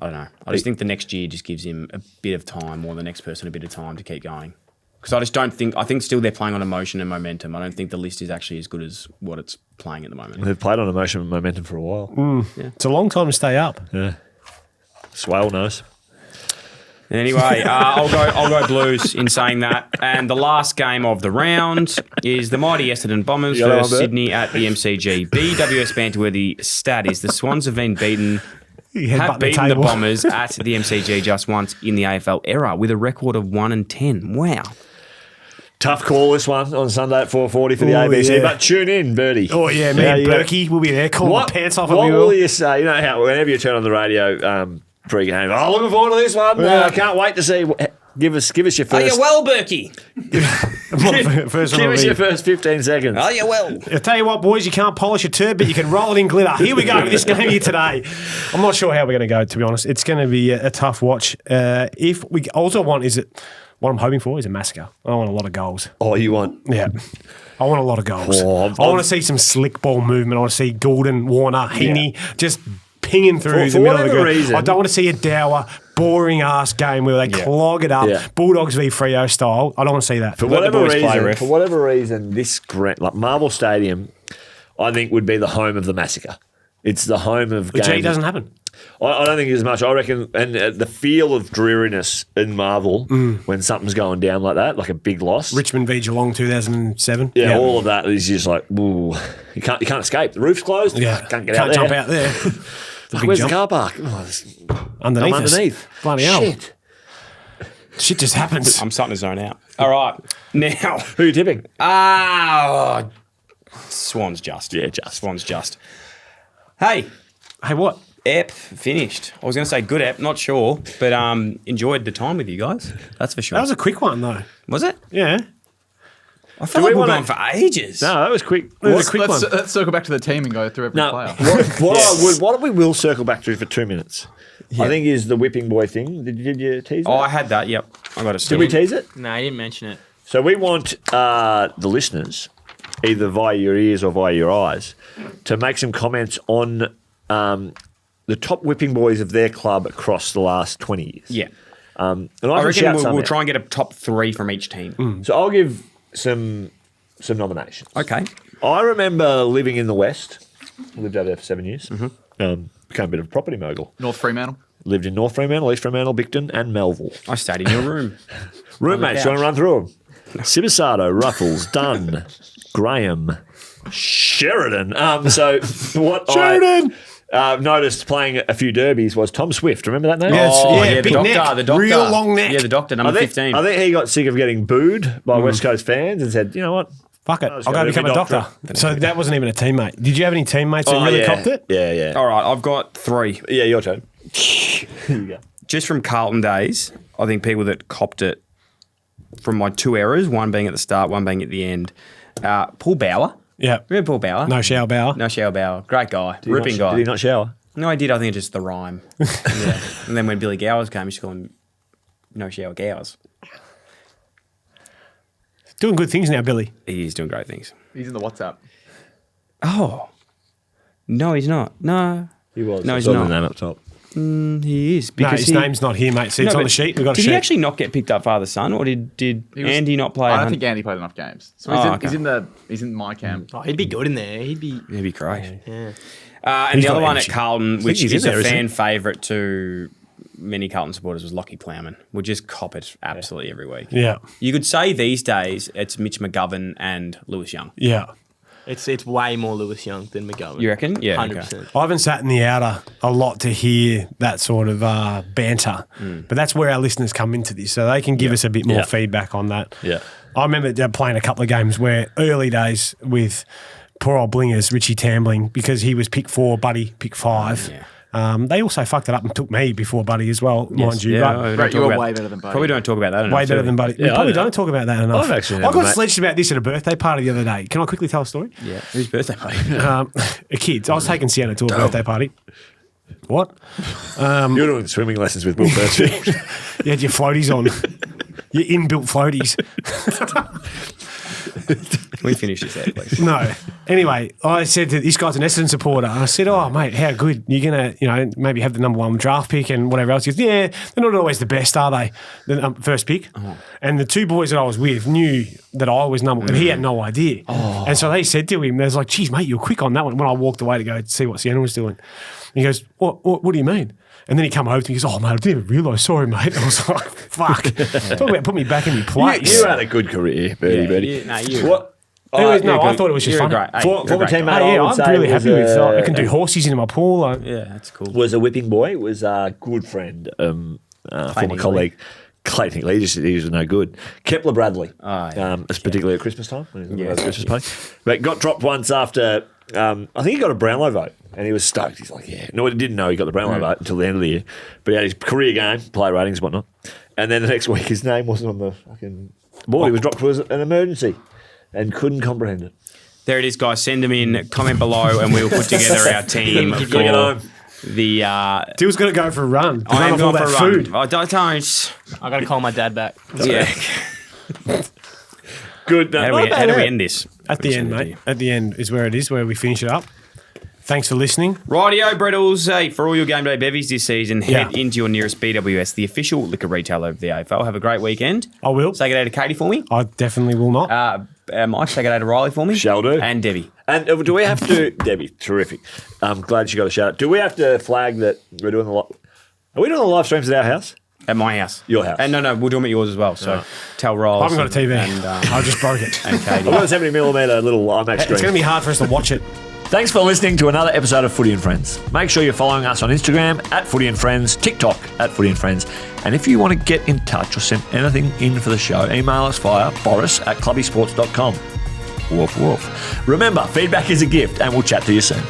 A: I don't know. I just think the next year just gives him a bit of time, or the next person a bit of time to keep going. Because I just don't think. I think still they're playing on emotion and momentum. I don't think the list is actually as good as what it's playing at the moment.
C: They've played on emotion and momentum for a while.
B: Yeah. It's a long time to stay up.
C: Yeah, Swale knows.
A: Anyway, I'll go Blues in saying that. And the last game of the round is the mighty Essendon Bombers versus Sydney at the MCG. BWS Banterworthy stat is the Swans have been beaten the Bombers at the MCG just once in the AFL era with a record of 1-10. Wow.
C: Tough call this one on Sunday at 4:40 for the ABC, but tune in, Birdie.
B: Oh yeah, me and Berkey will be there calling the pants off.
C: What will you say? You know how whenever you turn on the radio pre-game, looking forward to this one. I can't wait to see. Give us your first.
A: Are you well, Berkey?
C: Give us your first 15 seconds.
A: Are you well?
B: I'll tell you what, boys, you can't polish a turd, but you can roll it in glitter. Here we go with this game here today. I'm not sure how we're going to go, to be honest. It's going to be a tough watch. If we also want what I'm hoping for is a massacre. I want a lot of goals.
C: Oh, you want?
B: Yeah. I want a lot of goals. I want to see some slick ball movement. I want to see Goulden, Warner, Heaney just pinging through the middle of the ground. I don't want to see a dour, boring ass game where they clog it up, Bulldogs v Freo style. I don't want to see that.
C: For whatever reason, this Marvel Stadium, I think, would be the home of the massacre. It's the home of games.
B: It doesn't happen.
C: I don't think as much. I reckon, and the feel of dreariness in Marvel when something's going down like that, like a big loss.
B: Richmond v Geelong 2007.
C: Yeah, all of that is just like, ooh, you can't escape. The roof's closed.
B: Yeah,
C: can't get out there.
B: Can't jump out there.
C: Where's the car park? Underneath.
B: Bloody hell. Shit just happens.
A: I'm starting to zone out. All right, now
C: who are you tipping?
A: Swans just.
C: Yeah, just.
A: Swans just. Hey,
B: what?
A: Ep finished. I was going to say good ep, not sure, but enjoyed the time with you guys. That's for sure.
B: That was a quick one, though.
A: Was it?
B: Yeah.
A: I felt like we were going for ages.
C: No, that was quick.
E: Let's circle back to the team and go through every player.
C: What we will circle back to for 2 minutes, I think, is the whipping boy thing. Did you tease it?
A: Oh, I had that, yep. I got it.
C: Did we tease it?
D: No, I didn't mention it.
C: So we want the listeners, either via your ears or via your eyes, to make some comments on the top whipping boys of their club across the last 20 years.
A: Yeah.
C: And
A: I reckon we'll try and get a top 3 from each team.
C: So I'll give some nominations.
A: Okay.
C: I remember living in the West. Lived over there for 7 years. Became a bit of a property mogul.
E: North Fremantle.
C: Lived in North Fremantle, East Fremantle, Bicton and Melville.
A: I stayed in your room.
C: Roommates, do you want to run through them? Sibasato, Ruffles, Dunn, Graham, Sheridan. So what I noticed playing a few derbies was Tom Swift. Remember that name?
B: Yes.
A: The
B: big
A: doctor,
B: neck.
A: the doctor.
B: Real long neck.
A: Yeah, the doctor, number 15.
C: I think he got sick of getting booed by West Coast fans and said, you know what?
B: Fuck it. I'll go become a doctor. So that wasn't even a teammate. Did you have any teammates that really copped it?
C: Yeah.
A: All right, I've got 3.
C: Yeah, your turn. Here you go.
A: Just from Carlton days, I think people that copped it from my 2 eras, one being at the start, one being at the end. Paul Bauer.
B: Yeah.
A: Remember Paul Bauer?
B: No shower Bauer.
A: No shower Bauer. Great guy. Ripping guy.
C: Did he not shower?
A: No, I did. I think it's just the rhyme. Yeah. And then when Billy Gowers came, he used to call him No Shower Gowers.
B: Doing good things now, Billy.
A: He is doing great things.
E: He's in the WhatsApp.
A: Oh. No, he's not. No.
C: He was.
A: No, he's
C: I saw
A: not.
C: the name up top.
A: He is.
B: No,
A: Because
B: his name's not here, mate. See, it's on the sheet. We've got a
A: Did
B: sheet.
A: he actually not get picked up father-son, or did Andy not play?
E: I don't think Andy played enough games. So he's in my camp.
D: Oh, he'd be good in there. He'd be
A: great.
D: Yeah.
A: And
B: He's
A: the other
B: got
A: one
B: energy.
A: at Carlton, which
B: he's
A: is
B: in
A: a
B: there, isn't
A: fan favourite to many Carlton supporters, was Lockie Plowman. Would just cop it absolutely every week.
B: Yeah.
A: You could say these days it's Mitch McGovern and Lewis Young.
B: Yeah.
D: It's way more Lewis Young than McGovern.
A: You reckon? Yeah,
D: 100%.
B: I haven't sat in the outer a lot to hear that sort of banter, but that's where our listeners come into this, so they can give us a bit more feedback on that.
C: Yeah.
B: I remember playing a couple of games where early days with poor old Blingers, Richie Tambling, because he was pick 4, Buddy pick 5.
A: Yeah.
B: They also fucked it up and took me before Buddy as well, mind you.
A: Yeah,
B: but
E: You're way better than Buddy.
A: Probably don't talk about that enough.
B: way better than Buddy. We probably don't talk about that enough.
C: I've actually
B: I
C: never
B: got
C: met-
B: sledged about this at a birthday party the other day. Can I quickly tell a story?
A: Yeah. Whose birthday party?
B: A kid. I was taking Sienna to a birthday party. What?
C: You're doing swimming lessons with Will Percy.
B: You had your floaties on. Your inbuilt floaties.
A: We finish this out, please.
B: No. Anyway, I said that this guy's an Essendon supporter. And I said, oh, mate, how good. You're going to, maybe have the number 1 draft pick and whatever else. He goes, yeah, they're not always the best, are they? The first pick. Oh. And the 2 boys that I was with knew that I was number 1, and he had no idea. Oh. And so they said to him, they was like, geez, mate, you were quick on that one when I walked away to go see what Sienna was doing. And he goes, what do you mean? And then he come over to me and goes, oh, mate, I didn't even realise. Sorry, mate. I was like, fuck. Talk about put me back in my place.
C: You had a good career, Birdie.
A: What?
B: Anyways, I thought it was just funny.
C: Former teammate, I would
B: I'm
C: say,
B: really happy with
C: was,
B: I can do horses into my pool.
A: Yeah, that's cool.
C: was a whipping boy, was a good friend, former colleague. Clayton Lee, he was no good. Kepler Bradley, particularly at Christmas time, when he was Christmas party. But got dropped once after, I think he got a Brownlow vote, and he was stoked. He's like, yeah. No, he didn't know he got the Brownlow vote until the end of the year. But he had his career game, player ratings and whatnot. And then the next week, his name wasn't on the fucking board. He was dropped for an emergency and couldn't comprehend it.
A: There it is, guys. Send them in, comment below, and we'll put together our team for the...
B: Dill's got to go for a run.
A: I am going for a run.
B: Food.
A: I don't.
D: I got to call my dad back.
A: Yeah.
C: Good.
A: How do we end this?
B: At the end, mate. At the end is where it is, where we finish it up. Thanks for listening.
A: Rightio, Brettles. Hey, for all your game day bevies this season, head into your nearest BWS, the official liquor retailer of the AFL. Have a great weekend.
B: I will.
A: Say good day to Katie for me.
B: I definitely will not.
A: Mike, say good day to Riley for me.
C: Shall do.
A: And Debbie.
C: And do we have to... Debbie, terrific. I'm glad she got a shout out. Do we have to flag that we're doing Are we doing the live streams at our house?
A: At my house.
C: Your house.
A: And no, we'll do them at yours as well. So tell Riley.
B: I haven't got a TV. And, I just broke it.
A: And Katie.
C: I've got a 70mm little IMAX screen.
B: It's going to be hard for us to watch it.
C: Thanks for listening to another episode of Footy and Friends. Make sure you're following us on Instagram at Footy and Friends, TikTok at Footy and Friends. And if you want to get in touch or send anything in for the show, email us via boris@clubbysports.com. Woof, woof. Remember, feedback is a gift, and we'll chat to you soon.